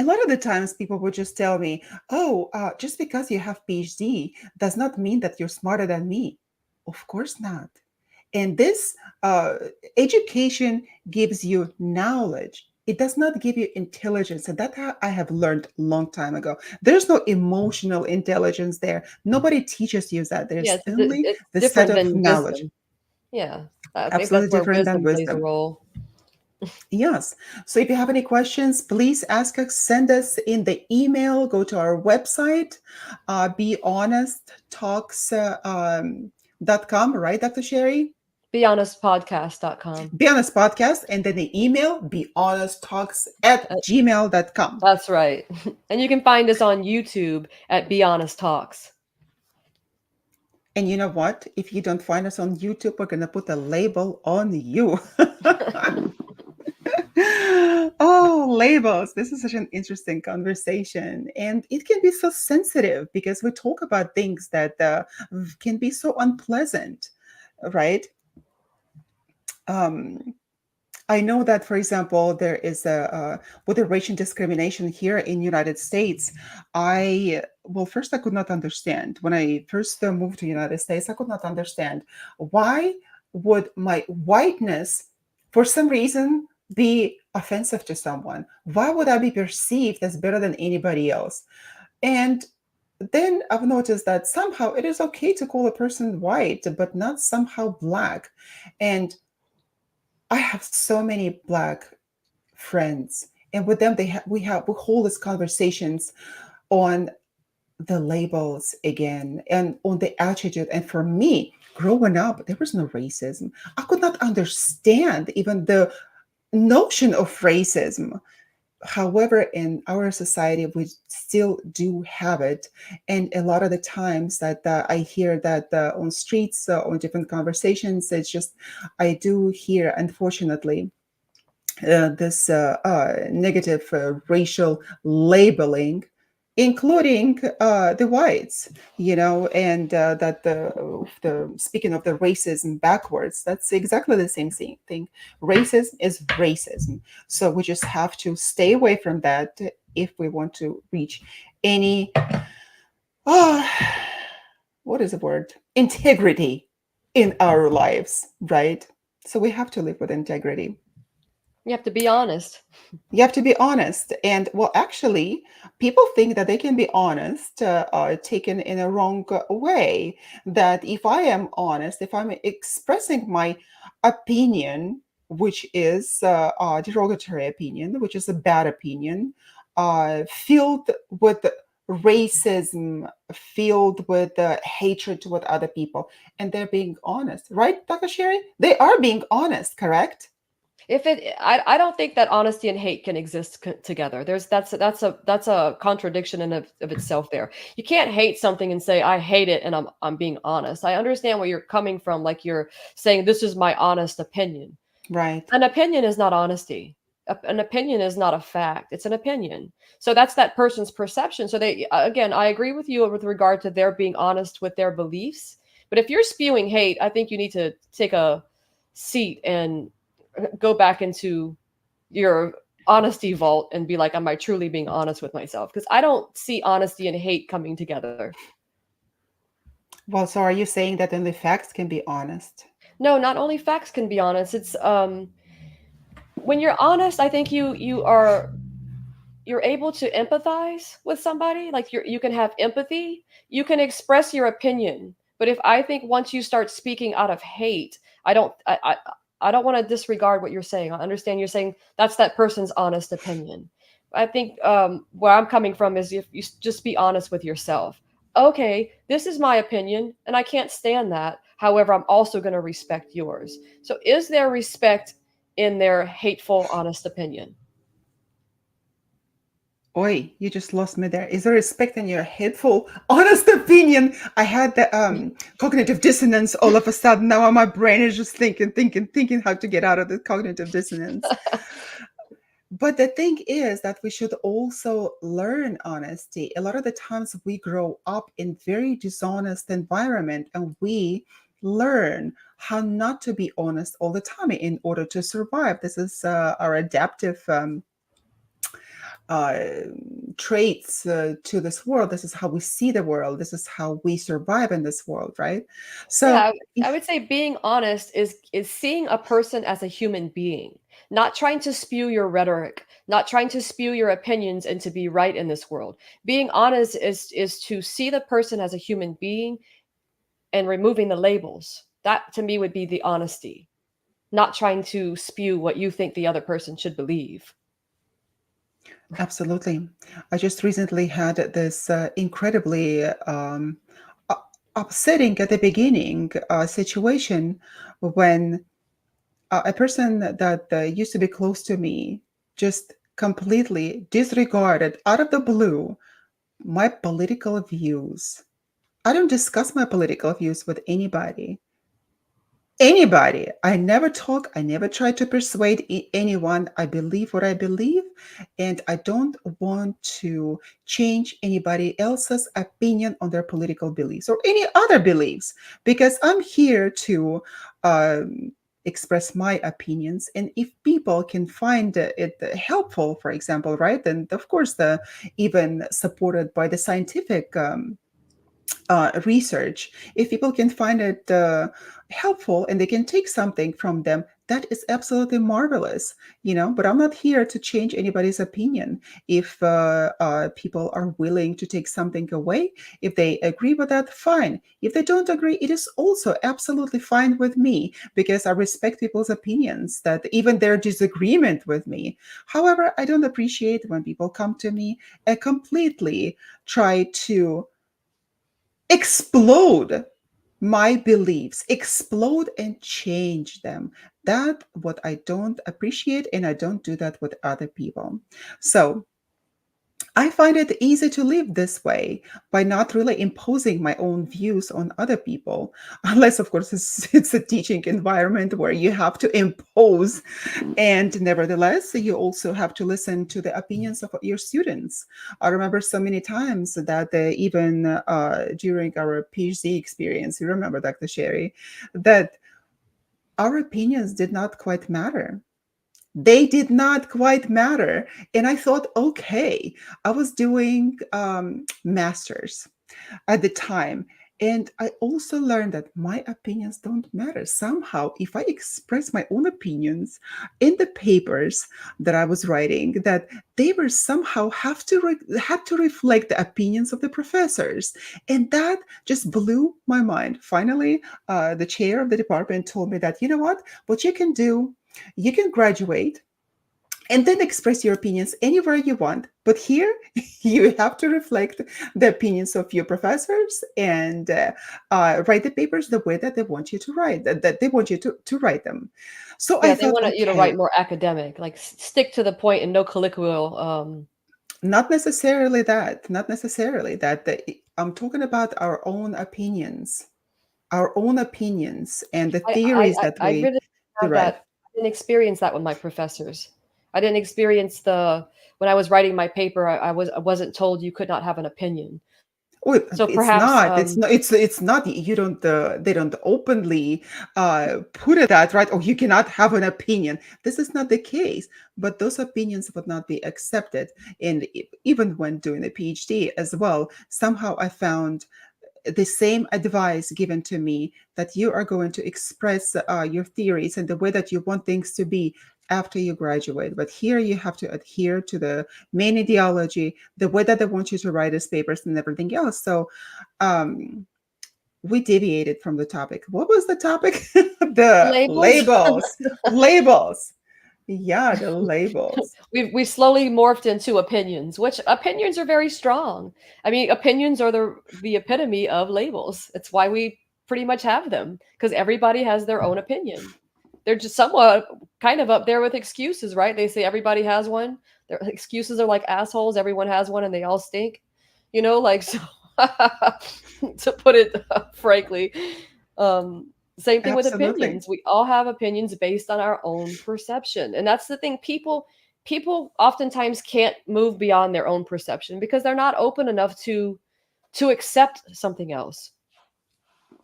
a lot of the times people would just tell me, oh, just because you have PhD does not mean that you're smarter than me. Of course not. And this uh, education gives you knowledge. It does not give you intelligence. And that I have learned a long time ago. There's no emotional intelligence there. Nobody teaches you that. Yeah, There's only it's the set different of than knowledge. wisdom. Yeah, I think that's Absolutely where different than wisdom plays a wisdom. role. Yes. So if you have any questions, please ask us, send us in the email, go to our website, BeHonestTalks.com, right, Dr. Sherry? BeHonestPodcast.com. Be Honest Podcast, and then the email, BeHonestTalks at Uh, gmail.com. That's right. And you can find us on YouTube at Be Honest Talks. And you know what? If you don't find us on YouTube, we're going to put a label on you. Oh, labels. This is such an interesting conversation. And it can be so sensitive because we talk about things that can be so unpleasant, right? Um, I know that, for example, there is with the racial discrimination here in United States. Well, first I could not understand when I first moved to United States. I could not understand why would my whiteness, for some reason, be offensive to someone. Why would I be perceived as better than anybody else? And then I've noticed that somehow it is okay to call a person white, but not somehow black. And I have so many black friends, and with them we hold these conversations on the labels again and on the attitude. And for me, growing up, there was no racism. I could not understand even the notion of racism. However, in our society, we still do have it. And a lot of the times that I hear that on streets, on different conversations, it's just, I do hear, unfortunately, this negative racial labeling, including the whites, and that the speaking of the racism backwards, that's exactly the same thing. Racism is racism, so we just have to stay away from that if we want to reach any uh, what is the word, integrity in our lives, right? So we have to live with integrity. You have to be honest. You have to be honest. And well, actually, people think that they can be honest, taken in a wrong way. That if I am honest, if I'm expressing my opinion, which is a derogatory opinion, which is a bad opinion, filled with racism, filled with hatred toward other people, and they're being honest, right, Dr. Sherry? They are being honest, correct? If it I don't think that honesty and hate can exist together. That's a contradiction in of itself there. You can't hate something and say I hate it and I'm being honest. I understand where you're coming from, like you're saying this is my honest opinion. Right. An opinion is not honesty. An opinion is not a fact. It's an opinion. So that's that person's perception. So they, again, I agree with you with regard to their being honest with their beliefs. But if you're spewing hate, I think you need to take a seat and go back into your honesty vault and be like, am I truly being honest with myself? Because I don't see honesty and hate coming together. Well, so are you saying that only facts can be honest? No, not only facts can be honest. It's when you're honest, I think you're able to empathize with somebody. Like you can have empathy, you can express your opinion. But if I think once you start speaking out of hate, I don't want to disregard what you're saying. I understand you're saying that's that person's honest opinion. I think where I'm coming from is if you just be honest with yourself. Okay, this is my opinion and I can't stand that. However, I'm also going to respect yours. So is there respect in their hateful honest opinion? Oi, you just lost me there. Is there respect in your hateful, honest opinion? I had the cognitive dissonance all of a sudden. Now my brain is just thinking how to get out of the cognitive dissonance. But the thing is that we should also learn honesty. A lot of the times we grow up in very dishonest environment and we learn how not to be honest all the time in order to survive. This is our adaptive uh, traits to this world. This is how we see the world. This is how we survive in this world, right? Yeah, So, I would say being honest is seeing a person as a human being, not trying to spew your rhetoric, not trying to spew your opinions and to be right in this world. Being honest is to see the person as a human being and removing the labels. That to me would be the honesty, not trying to spew what you think the other person should believe. absolutely. I just recently had this incredibly u- upsetting at the beginning situation when a person that used to be close to me just completely disregarded out of the blue my political views. I don't discuss my political views with anybody. Anybody. I never talk. I never try to persuade anyone. I believe what I believe, and I don't want to change anybody else's opinion on their political beliefs or any other beliefs because I'm here to express my opinions. And if people can find it helpful, for example, right, then of course, even supported by the scientific research, if people can find it helpful and they can take something from them, that is absolutely marvelous, but I'm not here to change anybody's opinion. If people are willing to take something away, if they agree with that, fine. If they don't agree, it is also absolutely fine with me, because I respect people's opinions, that even their disagreement with me. However, I don't appreciate when people come to me and completely try to explode my beliefs, explode and change them. That what I don't appreciate, and I don't do that with other people. So I find it easy to live this way by not really imposing my own views on other people, unless, of course, it's a teaching environment where you have to impose. And nevertheless, you also have to listen to the opinions of your students. I remember so many times that even during our PhD experience, you remember, Dr. Sherry, that our opinions did not quite matter. They did not quite matter. And I thought, okay, I was doing masters at the time. And I also learned that my opinions don't matter. Somehow, if I express my own opinions in the papers that I was writing, that they were somehow had to reflect the opinions of the professors, and that just blew my mind. Finally, the chair of the department told me that, you know what you can do, you can graduate and then express your opinions anywhere you want. But here, you have to reflect the opinions of your professors and write the papers the way that they want you to write, that they want you to write them. So I Yeah, they thought, want you to write okay, more academic, like stick to the point and no colloquial not necessarily that, not necessarily that. I'm talking about our own opinions and the theories that I we really have derive. that. I didn't experience that with my professors. I didn't experience the when I was writing my paper. I wasn't told you could not have an opinion. Oh, So it's perhaps not. It's not. It's not. You don't. They don't openly put it that, right. Oh, you cannot have an opinion. This is not the case. But those opinions would not be accepted. And even when doing a PhD as well, somehow I found the same advice given to me, that you are going to express your theories and the way that you want things to be after you graduate. But here you have to adhere to the main ideology, the way that they want you to write as papers and everything else. So um, we deviated from the topic. What was the topic? The labels. labels. Labels. Yeah, the labels. We slowly morphed into opinions, which opinions are very strong. I mean, opinions are the epitome of labels. It's why we pretty much have them because everybody has their own opinion. They're just somewhat kind of up there with excuses, right? They say everybody has one. Their excuses are like assholes. Everyone has one, and they all stink. Like so. To put it frankly, um, same thing with Absolutely. opinions. We all have opinions based on our own perception, and that's the thing. People oftentimes can't move beyond their own perception because they're not open enough to accept something else.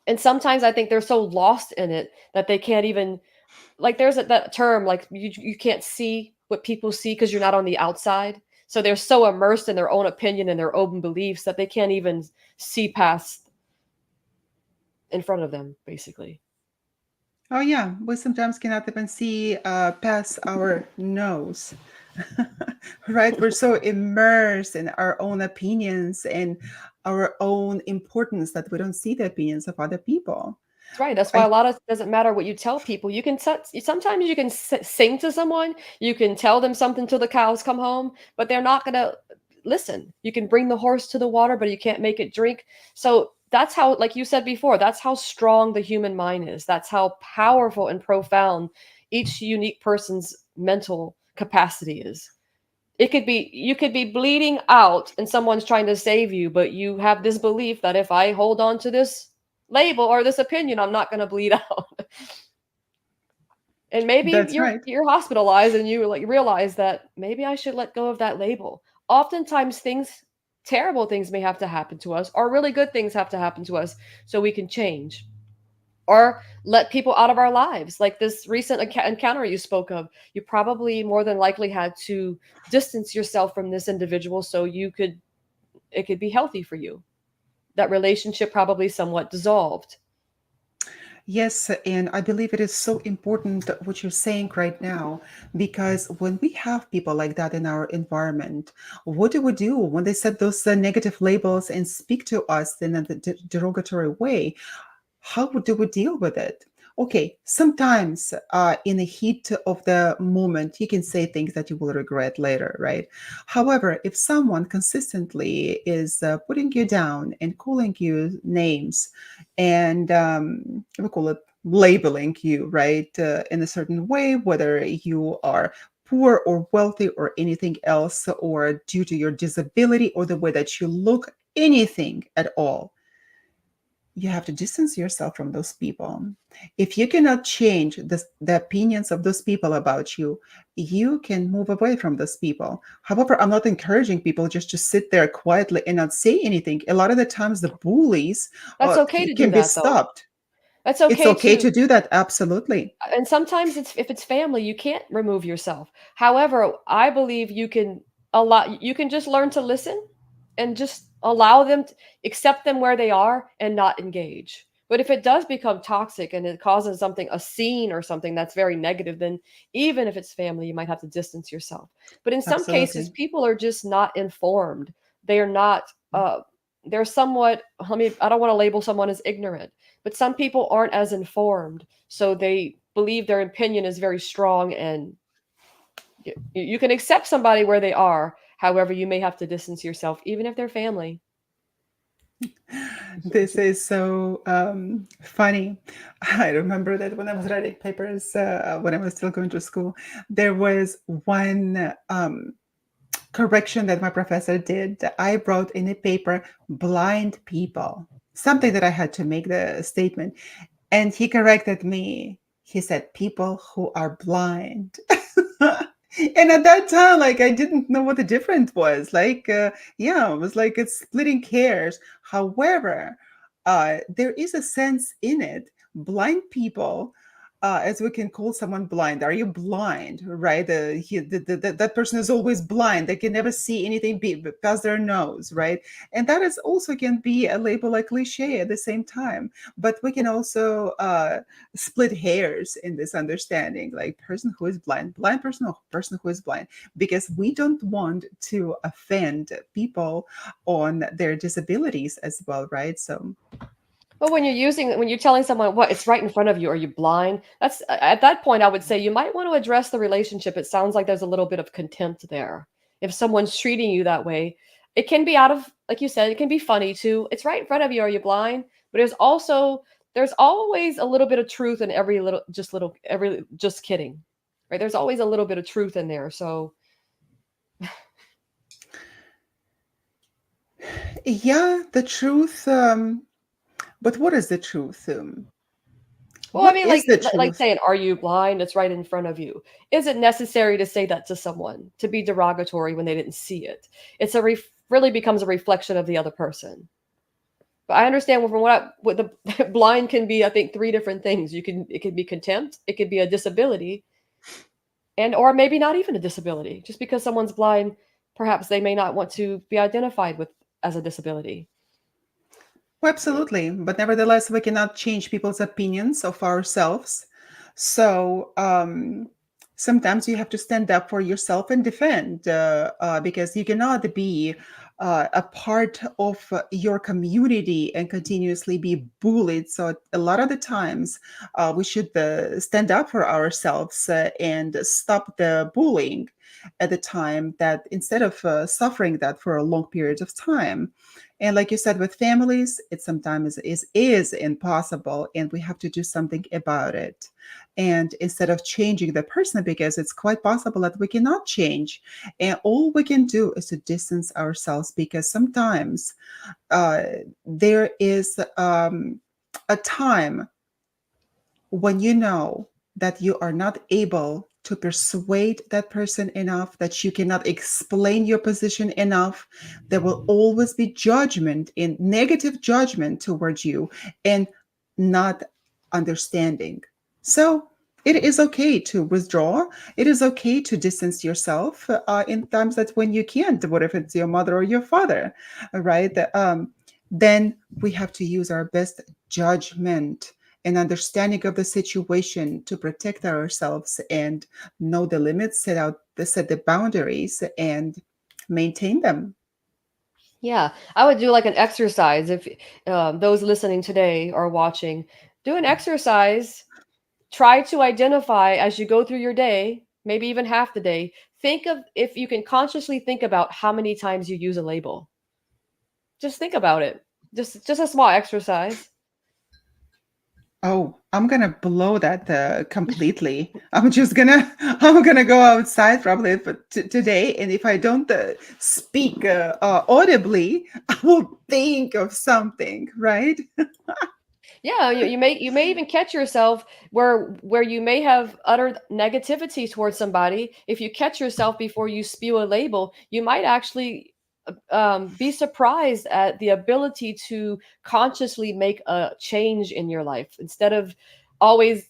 And sometimes I think they're so lost in it that they can't even like there's that term like you can't see what people see because you're not on the outside. So they're so immersed in their own opinion and their own beliefs that they can't even see past in front of them, basically. Oh yeah, we sometimes cannot even see past our nose. Right? We're so immersed in our own opinions and our own importance that we don't see the opinions of other people. That's right. That's why a I lot of it doesn't matter what you tell people. You can sometimes you can sing to someone, you can tell them something till the cows come home, but they're not gonna listen. You can bring the horse to the water, but you can't make it drink. So that's how, like you said before, that's how strong the human mind is. That's how powerful and profound each unique person's mental capacity is. It could be you could be bleeding out and someone's trying to save you, but you have this belief that if I hold on to this label or this opinion, I'm not going to bleed out. And maybe That's you're right. you're hospitalized and you like realize that maybe I should let go of that label. Oftentimes terrible things may have to happen to us or really good things have to happen to us so we can change or let people out of our lives. Like this recent encounter you spoke of, you probably more than likely had to distance yourself from this individual so it could be healthy for you. That relationship probably somewhat dissolved. Yes, and I believe it is so important what you're saying right now, because when we have people like that in our environment, what do we do when they set those negative labels and speak to us in a derogatory way? How do we deal with it? Okay, sometimes in the heat of the moment, you can say things that you will regret later, right? However, if someone consistently is putting you down and calling you names and we call it labeling you, right, in a certain way, whether you are poor or wealthy or anything else, or due to your disability or the way that you look, anything at all, you have to distance yourself from those people. If you cannot change the opinions of those people about you, you can move away from those people. However, I'm not encouraging people just to sit there quietly and not say anything. A lot of the times, the bullies That's okay to do can be that, though. stopped. That's It's okay okay to to do that, absolutely. and sometimes it's if it's family, you can't remove yourself. However, I believe you can you can just learn to listen and just allow them to accept them where they are and not engage. But if it does become toxic and it causes something a scene or something that's very negative, then even if it's family, you might have to distance yourself. But in some cases, Absolutely. people are just not informed. They are not they're somewhat, I don't want to label someone as ignorant, but some people aren't as informed, so they believe their opinion is very strong, and you can accept somebody where they are. However, you may have to distance yourself even if they're family. This is so funny. I remember that when I was writing papers, when I was still going to school, there was one correction that my professor did. I wrote in a paper, blind people, something that I had to make the statement. And he corrected me. He said, people who are blind. And at that time, like, I didn't know what the difference was. Like, yeah, it was like it's splitting hairs. However, there is a sense in it. Blind people, as we can call someone blind, are you blind, right? That person is always blind. They can never see anything past their nose, right? And that is also can be a label, a cliche at the same time. But we can also split hairs in this understanding, like person who is blind person or person who is blind, because we don't want to offend people on their disabilities as well, right? So But when you're telling someone what it's right in front of you, are you blind? That's at that point I would say you might want to address the relationship. It sounds like there's a little bit of contempt there. If someone's treating you that way, it can be out of, like you said, it can be funny too. It's right in front of you. Are you blind? But there's always a little bit of truth in every little every just kidding. Right? There's always a little bit of truth in there. So yeah, the truth. But what is the truth? well, I What mean, is the like truth? saying, "Are you blind?" It's right in front of you. Is it necessary to say that to someone to be derogatory when they didn't see it? It's really becomes a reflection of the other person. But I understand from what the blind can be. I think three different things. It can be contempt, it could be a disability, and or maybe not even a disability. Just because someone's blind, perhaps they may not want to be identified with as a disability. Well, absolutely. But nevertheless, we cannot change people's opinions of ourselves. So sometimes you have to stand up for yourself and defend, because you cannot be a part of your community and continuously be bullied. So a lot of the times we should stand up for ourselves and stop the bullying at the time, that instead of suffering that for a long period of time. And like you said, with families, it sometimes is impossible, and we have to do something about it. And instead of changing the person, because it's quite possible that we cannot change, and all we can do is to distance ourselves, because sometimes uh, there is a time when you know that you are not able to persuade that person enough, that you cannot explain your position enough, there will always be judgment and negative judgment towards you and not understanding. So it is okay to withdraw. It is okay to distance yourself in times that when you can't. What if it's your mother or your father, right? Then we have to use our best judgment an understanding of the situation to protect ourselves and know the limits, set the boundaries, and maintain them. Yeah, I would do like an exercise if those listening today or watching, do an exercise. Try to identify as you go through your day, maybe even half the day, think of if you can consciously think about how many times you use a label. Just think about it. Just a small exercise. Oh, I'm gonna blow that completely. I'm gonna go outside probably today, and if I don't speak audibly, I will think of something, right? Yeah, you may even catch yourself where you may have uttered negativity towards somebody. If you catch yourself before you spew a label, you might actually be surprised at the ability to consciously make a change in your life instead of always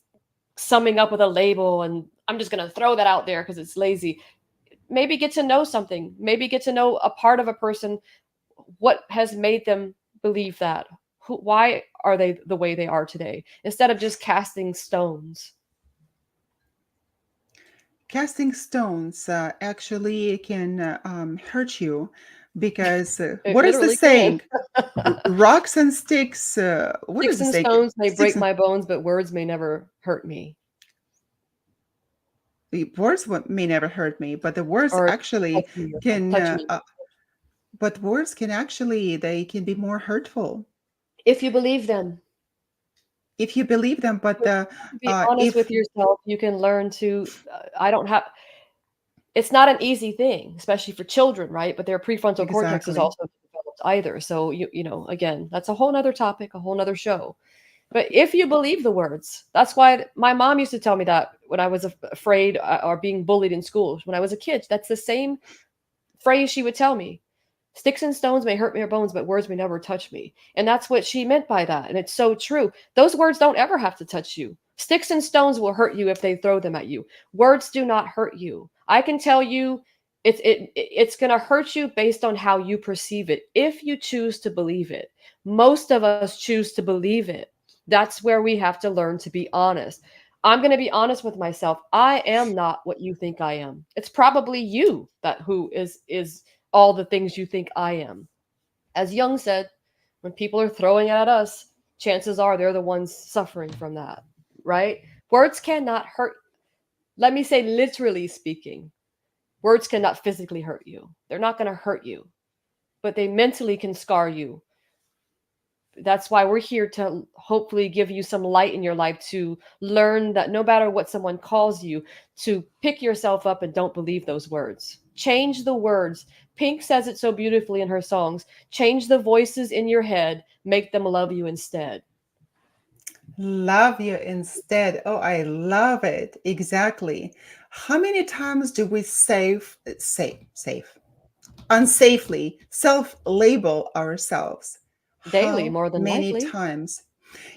summing up with a label and I'm just going to throw that out there because it's lazy. Maybe get to know something, maybe get to know a part of a person, what has made them believe that, why are they the way they are today, instead of just casting stones. Casting stones actually can hurt you because It what is the literally can. saying? Rocks and sticks. What is Sticks the and saying? stones may Sticks break and my bones, but words may never hurt me words may never hurt me, but the words or actually can. touch me. But words can actually they can be more hurtful If you believe them, if you believe them. But to be honest if with yourself, you can learn to. I don't have. It's not an easy thing, especially for children, right? But their prefrontal cortex is exactly, also developed either. So again, that's a whole nother topic, a whole nother show. But if you believe the words, that's why my mom used to tell me that when I was afraid or being bullied in school when I was a kid. That's the same phrase she would tell me. Sticks and stones may hurt my bones, but words may never touch me. And that's what she meant by that. And it's so true. Those words don't ever have to touch you. Sticks and stones will hurt you if they throw them at you. Words do not hurt you. I can tell you it's going to hurt you based on how you perceive it if you choose to believe it. Most of us choose to believe it. That's where we have to learn to be honest. I'm going to be honest with myself. I am not what you think I am. It's probably you that who is all the things you think I am. As Jung said, when people are throwing it at us, chances are they're the ones suffering from that, right? Words cannot hurt. Let me say, literally speaking, words cannot physically hurt you. They're not going to hurt you, but they mentally can scar you. That's why we're here to hopefully give you some light in your life to learn that no matter what someone calls you, to pick yourself up and don't believe those words. Change the words. Pink says it so beautifully in her songs. Change the voices in your head, make them love you instead. love you instead. Oh, I love it. Exactly. How many times do we safe unsafely self label ourselves? Daily, How more than many likely. times?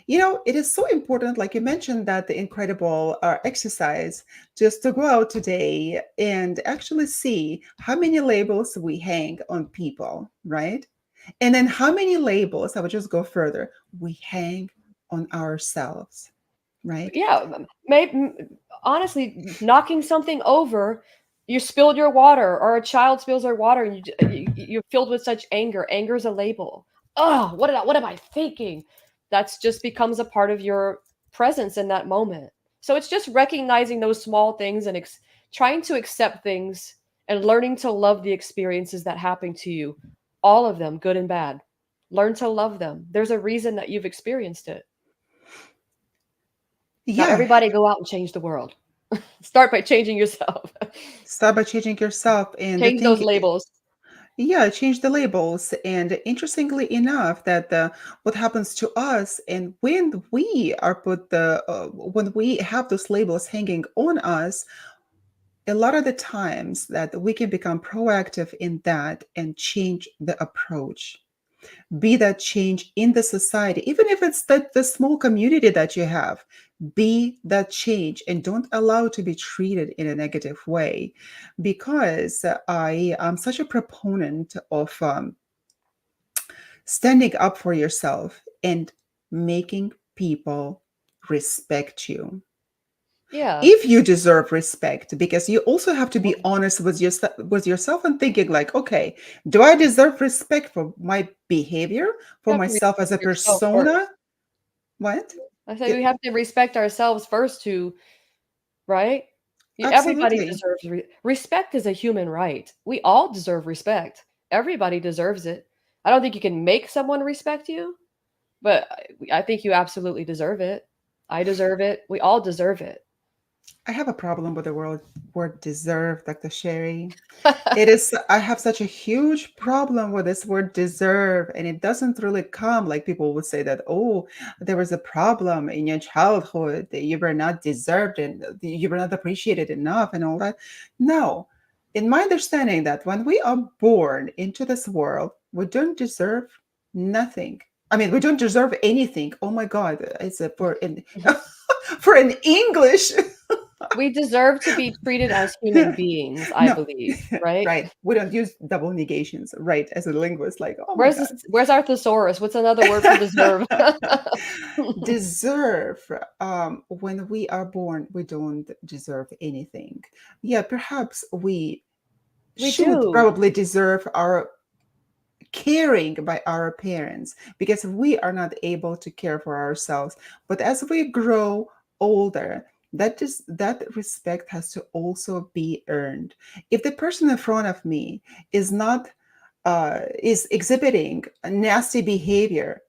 It is so important, like you mentioned, that the incredible exercise just to go out today and actually see how many labels we hang on people, right? And then how many labels, I would just go further, we hang on ourselves, right? Yeah, maybe honestly, knocking something over, you spilled your water, or a child spills their water, and you're filled with such anger. Anger is a label. Oh, what am I thinking? That's just becomes a part of your presence in that moment. So it's just recognizing those small things and trying to accept things and learning to love the experiences that happen to you, all of them, good and bad. Learn to love them. There's a reason that you've experienced it. Now, Yeah, everybody go out and change the world. Start by changing yourself. start by changing yourself. And the Change those thing, labels. yeah, change the labels. And interestingly enough, that what happens to us, and when we are when we have those labels hanging on us, a lot of the times that we can become proactive in that and change the approach, be that change in the society, even if it's the small community that you have. Be that change and don't allow to be treated in a negative way, because I am such a proponent of standing up for yourself and making people respect you, Yeah. if you deserve respect, because you also have to be honest with yourself and thinking like, okay, do I deserve respect for my behavior, You for have to myself as a respect yourself persona? first. What? I said we Get, have to respect ourselves first to, right? Everybody absolutely. deserves respect is a human right. We all deserve respect. Everybody deserves it. I don't think you can make someone respect you, but I think you absolutely deserve it. I deserve it. We all deserve it. I have a problem with the word deserve, Dr. Sherry. It is, I have such a huge problem with this word deserve, and it doesn't really come like people would say that, oh, there was a problem in your childhood, that you were not deserved and you were not appreciated enough and all that. No. In my understanding, that when we are born into this world, we don't deserve nothing. I mean, we don't deserve anything. Oh my God, it's a for in for an English. We deserve to be treated as human beings, I No, believe, right? right. We don't use double negations, right? As a linguist, like, oh my Where's God. this, where's our thesaurus? What's another word for deserve? Deserve. When we are born, we don't deserve anything. Yeah, perhaps we We should do. probably deserve our caring by our parents, because we are not able to care for ourselves. But as we grow older, that respect has to also be earned. If the person in front of me is not is exhibiting a nasty behavior,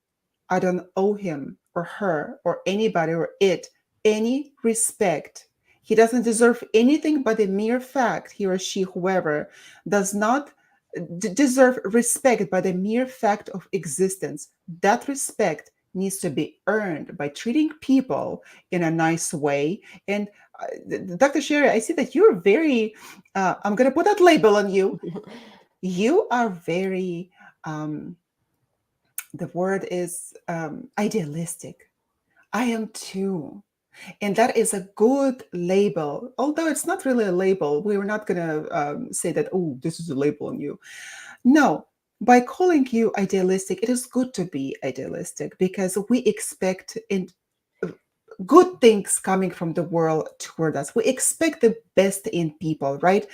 I don't owe him or her or anybody or it any respect. He doesn't deserve anything but the mere fact, he or she, whoever, does not deserve respect by the mere fact of existence. That respect needs to be earned by treating people in a nice way. And Dr. Sherry, I see that you're very, I'm going to put that label on you. You are very, um, the word is idealistic. I am too. And that is a good label, although it's not really a label. We were not going to say that, oh, this is a label on you. No, by calling you idealistic, it is good to be idealistic, because we expect in good things coming from the world toward us. We expect the best in people, right?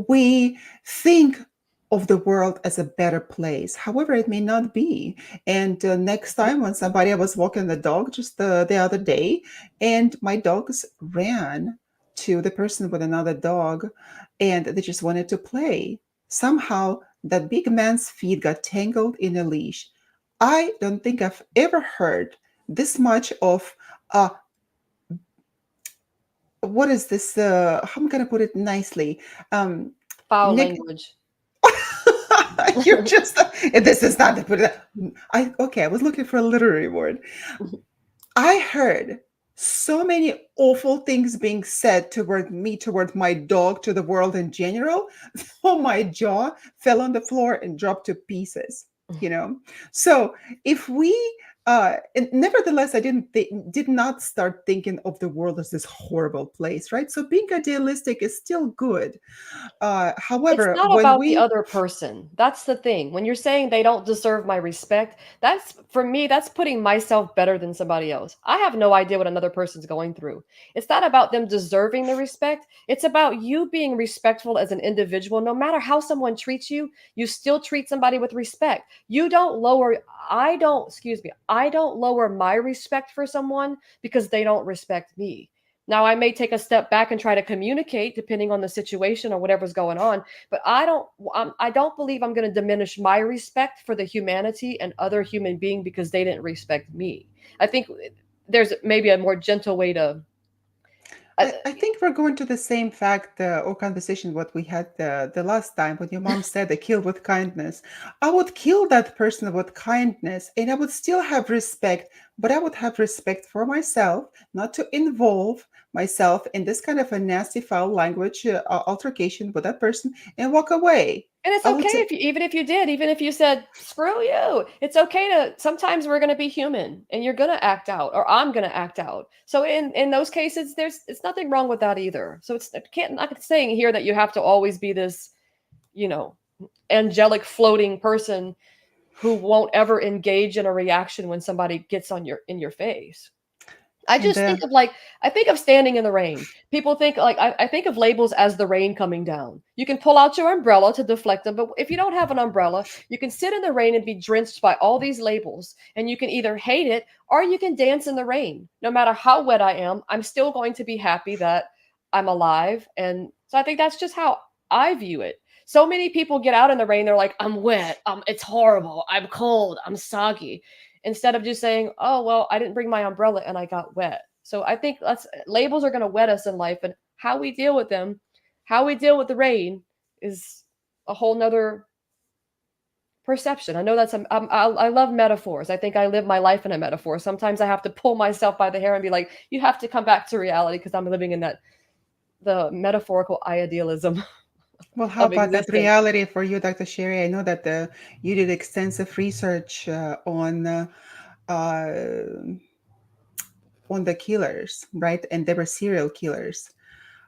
We think of the world as a better place. However, it may not be. And next time, when somebody, I was walking the dog just the other day, and my dogs ran to the person with another dog, and they just wanted to play. Somehow, that big man's feet got tangled in a leash. I don't think I've ever heard this much of uh, what is this? How am I gonna put it nicely? Um, Foul Nick, language. you're just. This is not the put it. I okay. I was looking for a literary word. I heard so many awful things being said toward me, toward my dog, to the world in general. Oh, my jaw fell on the floor and dropped to pieces. You know. So if we and nevertheless, I did not start thinking of the world as this horrible place, right? So being idealistic is still good. It's However, not when about the we, other person. That's the thing. When you're saying they don't deserve my respect, that's for me, that's putting myself better than somebody else. I have no idea what another person's going through. It's not about them deserving the respect. It's about you being respectful as an individual. No matter how someone treats you, you still treat somebody with respect. You don't lower, I don't, excuse me, I don't lower my respect for someone because they don't respect me. Now, I may take a step back and try to communicate depending on the situation or whatever's going on, but I don't believe I'm going to diminish my respect for the humanity and other human being because they didn't respect me. I think there's maybe a more gentle way to uh, I think we're going to the same fact or conversation what we had the last time when your mom said the kill with kindness. I would kill that person with kindness, and I would still have respect, but I would have respect for myself, not to involve myself in this kind of a nasty foul language altercation with that person, and walk away. and it's I okay would say, if you, even if you did, even if you said screw you, it's okay to, sometimes we're going to be human and you're going to act out or I'm going to act out. So in those cases there's it's nothing wrong with that either. So it's, I can't, not saying here that you have to always be this, you know, angelic floating person who won't ever engage in a reaction when somebody gets on your in your face. I And just think of like I think of standing in the rain. People think like I think of labels as the rain coming down. You can pull out your umbrella to deflect them, but if you don't have an umbrella, you can sit in the rain and be drenched by all these labels. And you can either hate it or you can dance in the rain. No matter how wet I am, I'm still going to be happy that I'm alive. And so I think that's just how I view it. So many people get out in the rain, they're like, I'm wet, it's horrible, I'm cold, I'm soggy, instead of just saying, "Oh, well, I didn't bring my umbrella and I got wet." So I think that's labels are going to wet us in life, and how we deal with them, how we deal with the rain, is a whole nother perception. I know that's I love metaphors. I think I live my life in a metaphor. Sometimes I have to pull myself by the hair and be like, "You have to come back to reality," because I'm living in that the metaphorical idealism well, how of about that existence. reality for you, Dr. Sherry? I know that you did extensive research uh, on the killers, right? And they were serial killers.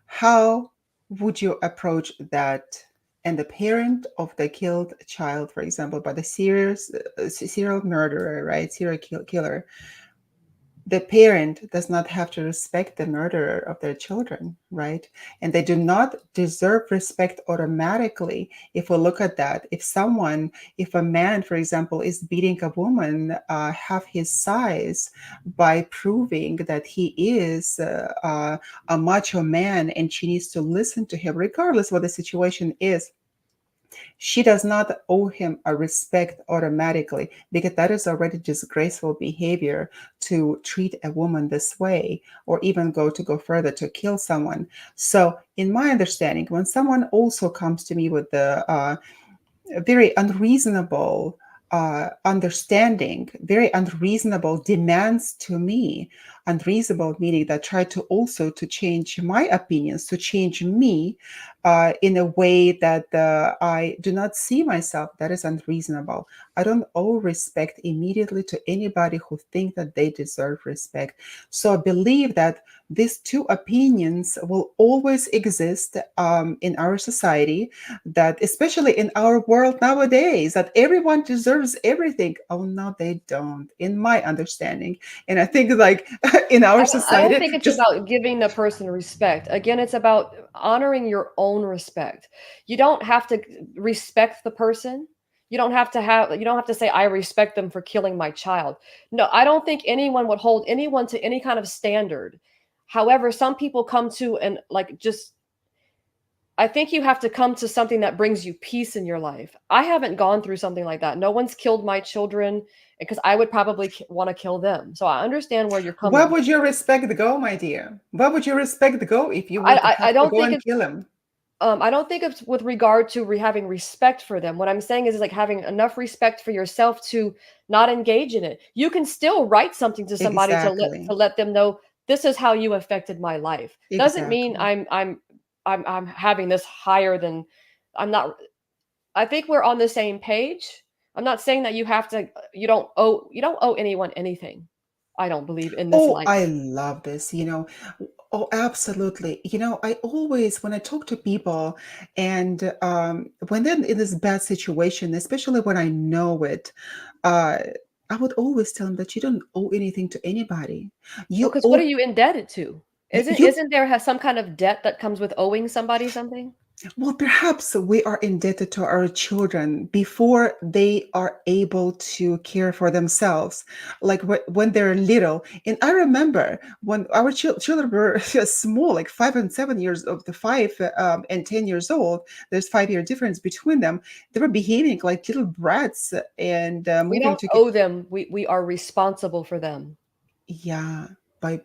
How would you approach that? And the parent of the killed child, for example, by the serial murderer, right? Killer, the parent does not have to respect the murderer of their children, right? And they do not deserve respect automatically. If we look at that, if a man, for example, is beating a woman half his size by proving that he is a macho man and she needs to listen to him, regardless what the situation is, she does not owe him a respect automatically, because that is already disgraceful behavior to treat a woman this way, or even go further to kill someone. So in my understanding, when someone also comes to me with the very unreasonable understanding, very unreasonable demands to me, unreasonable meaning that try to also to change my opinions, to change me in a way that I do not see myself. That is unreasonable. I don't owe respect immediately to anybody who think that they deserve respect. So I believe that these two opinions will always exist in our society, that especially in our world nowadays, that everyone deserves everything. Oh no, they don't, in my understanding. And I think like in our I don't society, think it's just about giving the person respect. Again, it's about honoring your own respect. You don't have to respect the person. You don't have to say I respect them for killing my child. No, I don't think anyone would hold anyone to any kind of standard. However, some people come to and like just I think you have to come to something that brings you peace in your life. I haven't gone through something like that. No one's killed my children because I would probably want to kill them. So I understand where you're where coming. would your respect go, my dear? Where would your respect go if you would I have to don't go think and it's kill him? I don't think it's with regard to having respect for them. What I'm saying is like having enough respect for yourself to not engage in it. You can still write something to somebody Exactly. to let them know this is how you affected my life. Doesn't mean Exactly. I'm having this higher than I'm not. I think we're on the same page. I'm not saying that you have to. You don't owe anyone anything. I don't believe in this Oh, life. I love this. Oh, absolutely. I always, when I talk to people and when they're in this bad situation, especially when I know it, uh, I would always tell them that you don't owe anything to anybody. Well, You because what are owe, you indebted to? you Isn't there has some kind of debt that comes with owing somebody something? Well, perhaps we are indebted to our children before they are able to care for themselves, like when they're little. And I remember when our children were small, like 5 and 7 years of the 5 and 10 years old. There's 5 year difference between them. They were behaving like little brats and We moving don't to owe them. We are responsible for them. yeah, by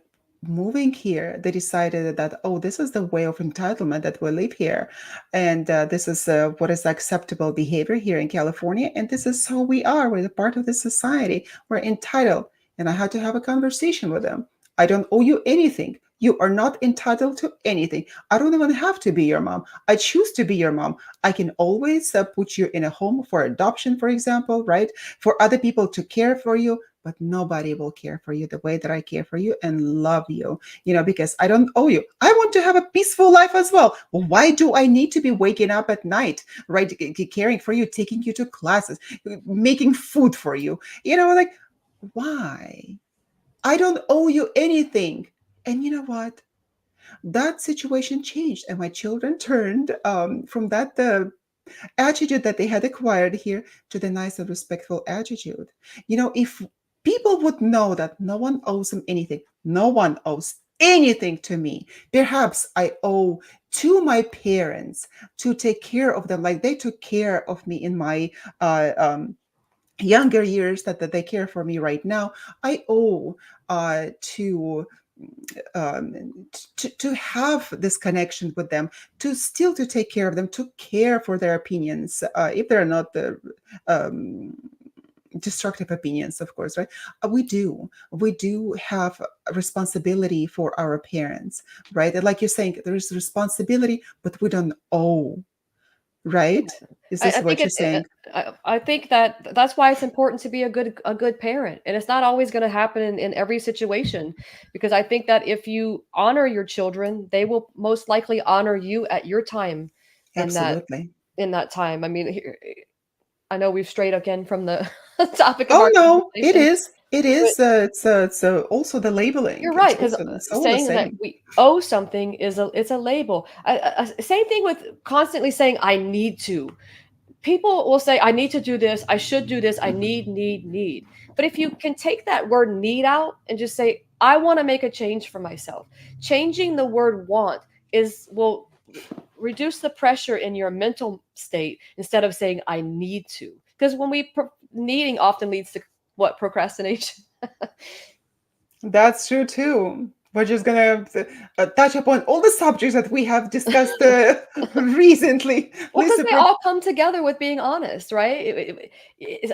moving here, they decided that, oh, this is the way of entitlement that we live here. And this is what is acceptable behavior here in California. And this is how we are. We're a part of this society. We're entitled. And I had to have a conversation with them. I don't owe you anything. You are not entitled to anything. I don't even have to be your mom. I choose to be your mom. I can always put you in a home for adoption, for example, right? For other people to care for you, but nobody will care for you the way that I care for you and love you, because I don't owe you. I want to have a peaceful life as well. Well, why do I need to be waking up at night, right? Caring for you, taking you to classes, making food for you, like, why? I don't owe you anything. And you know what? That situation changed, and my children turned from that attitude that they had acquired here to the nice and respectful attitude. If people would know that no one owes them anything, no one owes anything to me. Perhaps I owe to my parents to take care of them like they took care of me in my younger years, that they care for me right now. I owe to to have this connection with them, to take care of them, to care for their opinions, if they're not the um, destructive opinions, of course, right? We do have a responsibility for our parents, right? And like you're saying, there is responsibility, but we don't owe, right? Is I this think what you're saying? I think that that's why it's important to be a good parent, and it's not always going to happen in every situation, because I think that if you honor your children, they will most likely honor you at your time in that Absolutely. in that time. I mean, here, I know we've strayed again from the topic of Oh our no, it conversation, is. It but is. It's also the labeling. you're right, because It's all the saying that same. we owe something it's a label. Same thing with constantly saying I need to. People will say I need to do this, I should do this, I need. But if you can take that word need out and just say I want to make a change for myself, changing the word want is will reduce the pressure in your mental state instead of saying I need to, because when needing often leads to what, procrastination. That's true too. We're just gonna touch upon all the subjects that we have discussed recently. Well, because Listen, they all come together with being honest, right?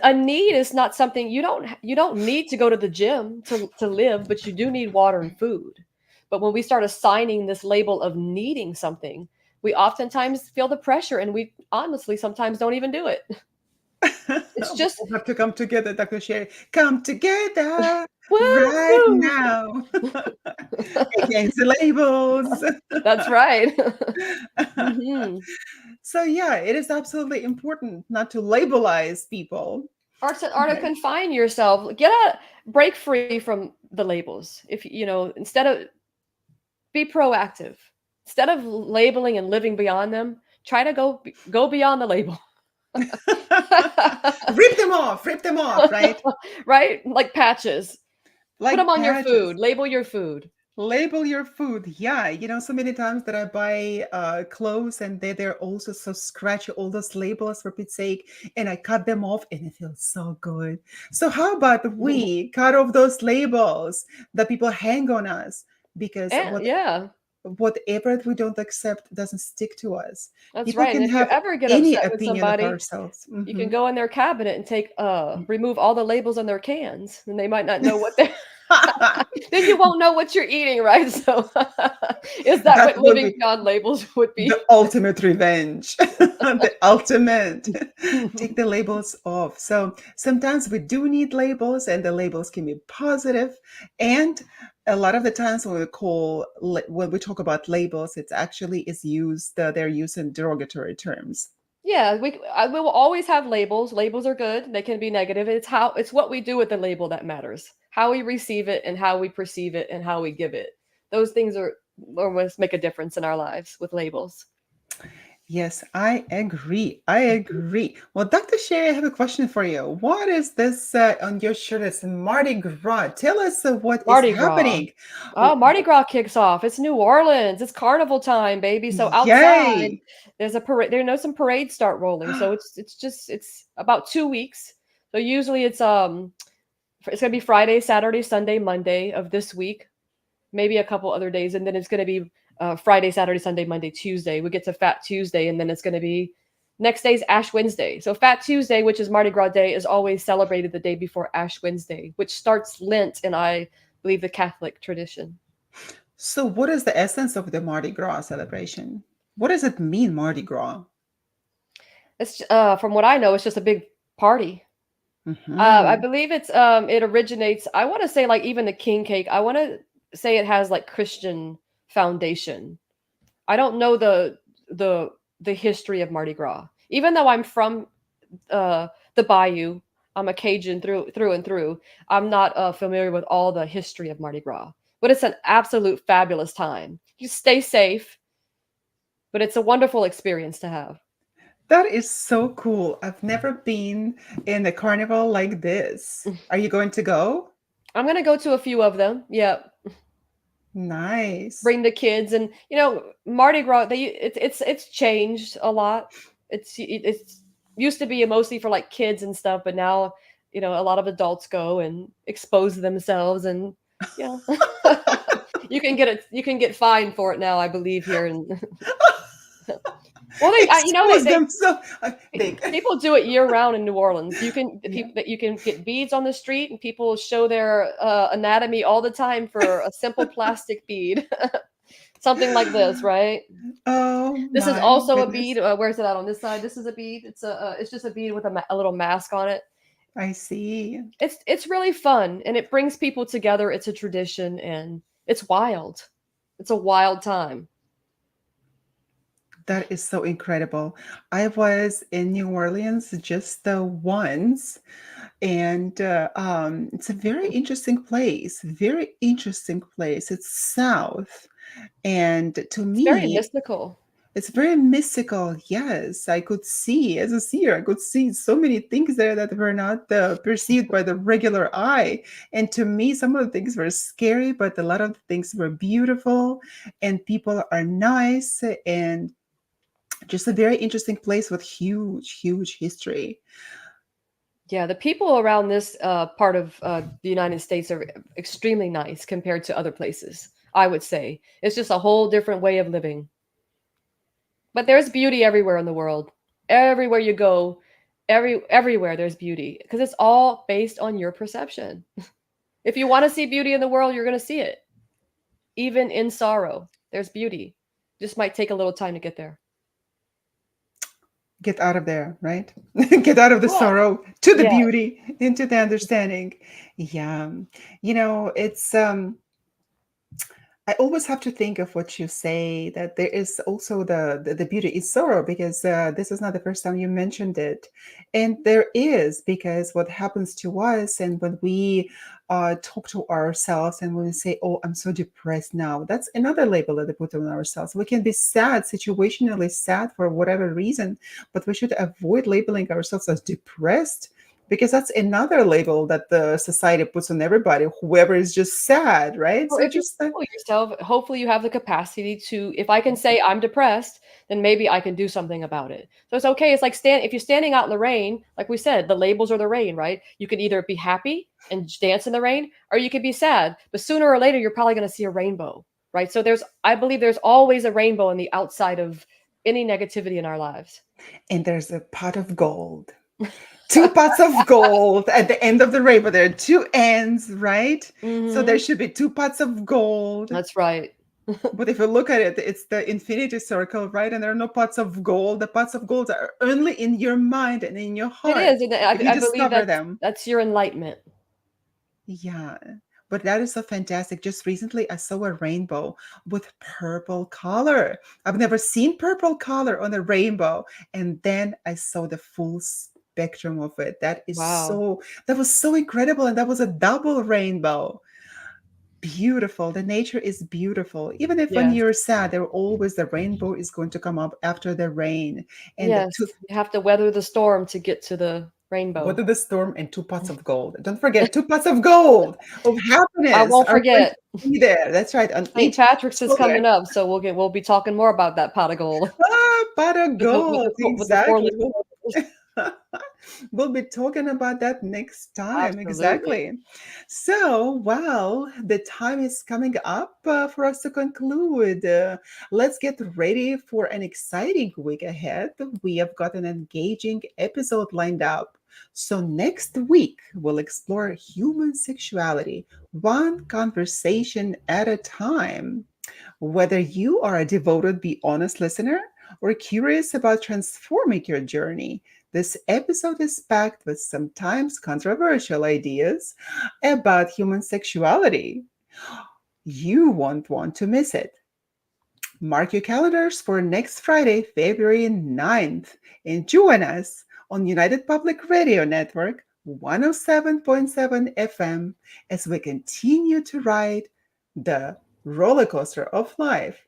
A need is not something you don't need to go to the gym to live, but you do need water and food. But when we start assigning this label of needing something, we oftentimes feel the pressure, and we honestly sometimes don't even do it. It's we just all have to come together, Dr. Sherry. Come together right woo. now against the labels. That's right. Hmm. So yeah, it is absolutely important not to labelize people. Or to Right. confine yourself, get out, break free from the labels. If instead of be proactive. Instead of labeling and living beyond them, try to go beyond the label. Rip them off, right? Right? Like patches. Put them Like on your patches. food. Label your food. Label your food. Yeah, so many times that I buy clothes and they're also so scratchy, all those labels for Pete's sake, and I cut them off and it feels so good. So how about we cut off those labels that people hang on us, because And yeah, whatever we don't accept doesn't stick to us. that's People right. And can if you have ever get any upset with opinion of somebody, ourselves. you can Mhm. go in their cabinet and take remove all the labels on their cans, and they might not know what they then you won't know what you're eating, right? So is that That what will living be beyond labels would the be? ultimate revenge. The ultimate. Take the labels off. So sometimes we do need labels, and the labels can be positive. And a lot of the times when we talk about labels, it's actually is used they're used in derogatory terms. Yeah, we will always have labels. Labels are good. They can be negative. It's what we do with the label that matters. How we receive it and how we perceive it and how we give it. Those things are almost make a difference in our lives with labels. Yes, I agree. I agree. Well, Dr. Sherry, I have a question for you. What is this on your shirt? It's Mardi Gras. Tell us what is Mardi Gras. happening. Oh, Mardi Gras kicks off. It's New Orleans. It's carnival time, baby. So outside, Yay! there's a parade. There know some parades start rolling. So it's about 2 weeks. So usually it's gonna be Friday, Saturday, Sunday, Monday of this week, maybe a couple other days, and then it's going to be Friday, Saturday, Sunday, Monday, Tuesday. We get to Fat Tuesday, and then it's going to be next day's Ash Wednesday. So Fat Tuesday, which is Mardi Gras Day, is always celebrated the day before Ash Wednesday, which starts Lent in, I believe, the Catholic tradition. So, what is the essence of the Mardi Gras celebration? What does it mean, Mardi Gras? It's from what I know, it's just a big party. I Hmm. believe it originates. I want to say like even the king cake. I want to say it has like Christian foundation. I don't know the the history of Mardi Gras. Even though I'm from uh, the Bayou, I'm a Cajun through and through. I'm not familiar with all the history of Mardi Gras, but it's an absolute fabulous time. You stay safe, but it's a wonderful experience to have. That is so cool. I've never been in a carnival like this. Are you going to go? I'm gonna go to a few of them. Yeah, Nice. bring the kids, and Mardi Gras. It's changed a lot. It's used to be mostly for like kids and stuff, but now a lot of adults go and expose themselves, and yeah, you can get fined for it now, I believe here. And well, Expose themselves. They people do it year round in New Orleans. You can yeah. people that you can get beads on the street, and people show their anatomy all the time for a simple plastic bead, something like this, right? Oh This is my also a goodness. bead. Where's it at on this side? This is a bead. It's just a bead with a little mask on it. I see. It's really fun, and it brings people together. It's a tradition, and it's wild. It's a wild time. That is so incredible. I was in New Orleans just the once, and it's a very interesting place. Very interesting place. It's south, and to It's very me, mystical. it's very mystical. Yes, I could see, as a seer, I could see so many things there that were not perceived by the regular eye. And to me, some of the things were scary, but a lot of the things were beautiful, and people are nice, and just a very interesting place with huge, huge history. Yeah, the people around this part of the United States are extremely nice compared to other places. I would say it's just a whole different way of living. But there's beauty everywhere in the world. Everywhere you go, everywhere there's beauty because it's all based on your perception. If you want to see beauty in the world, you're going to see it. Even in sorrow, there's beauty. Just might take a little time to get there. Get out of there, right? Get out of the Well, sorrow to the yeah. beauty, into the understanding. Yeah. It's I always have to think of what you say, that there is also the beauty in sorrow, because this is not the first time you mentioned it. And there is, because what happens to us, and when we talk to ourselves and when we say, oh, I'm so depressed now, that's another label that we put on ourselves. We can be sad, situationally sad for whatever reason, but we should avoid labeling ourselves as depressed, because that's another label that the society puts on everybody, whoever is just sad, right? Well, So if you just know yourself, hopefully you have the capacity to, if I can say I'm depressed, then maybe I can do something about it. So it's okay. It's like if you're standing out in the rain, like we said, the labels are the rain, right? You can either be happy and dance in the rain, or you could be sad. But sooner or later, you're probably going to see a rainbow, right? So I believe there's always a rainbow on the outside of any negativity in our lives. and there's a pot of gold. Two pots of gold at the end of the rainbow. There are two ends, right? So there Hmm. should be two pots of gold. That's right. But if you look at it, it's the infinity circle, right? And there are no pots of gold. The pots of gold are only in your mind and in your It heart is, and if you I believe discover them. that's your enlightenment. Yeah, but that is so fantastic. Just recently, I saw a rainbow with purple color. I've never seen purple color on a rainbow. And then I saw the full spectrum of it. Wow. That was so incredible. And that was a double rainbow. Beautiful. The nature is beautiful. Even if when Yes. you're sad, there always the rainbow is going to come up after the rain. And the Yes, you have to weather the storm to get to the rainbow. weather the storm, and two pots of gold. Don't forget, two pots of gold of I happiness won't are going forget. to be there. That's right. On St. each Patrick's is shoulder. coming up, so we'll be talking more about that pot of gold Ah, pot of gold. with the four Exactly. leaf clovers. We'll be talking about that next time. Absolutely. Exactly. So, well, the time is coming up for us to conclude. Let's get ready for an exciting week ahead. We have got an engaging episode lined up. So, next week, we'll explore human sexuality, one conversation at a time. Whether you are a devoted, be honest listener or curious about transforming your journey, this episode is packed with sometimes controversial ideas about human sexuality. You won't want to miss it. Mark your calendars for next Friday, February 9th, and join us on United Public Radio Network, 107.7 FM as we continue to ride the roller coaster of life.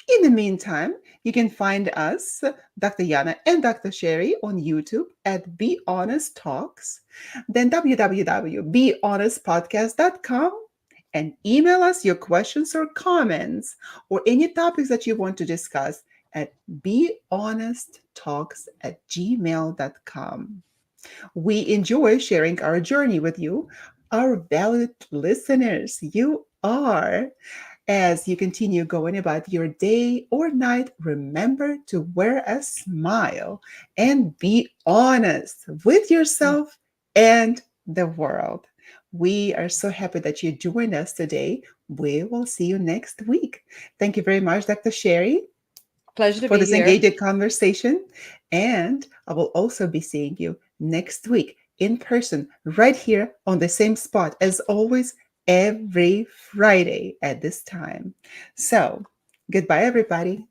In the meantime, you can find us, Dr. Yana and Dr. Sherry, on YouTube at Be Honest Talks, then www.behonestpodcast.com, and email us your questions or comments or any topics that you want to discuss at behonesttalks@gmail.com. We enjoy sharing our journey with you, our valued listeners. You are. As you continue going about your day or night, remember to wear a smile and be honest with yourself and the world. We are so happy that you joined us today. We will see you next week. Thank you very much, Dr. Sherry, Pleasure to for be this here. engaged conversation. And I will also be seeing you next week in person, right here on the same spot as always, every Friday at this time. So, goodbye, everybody.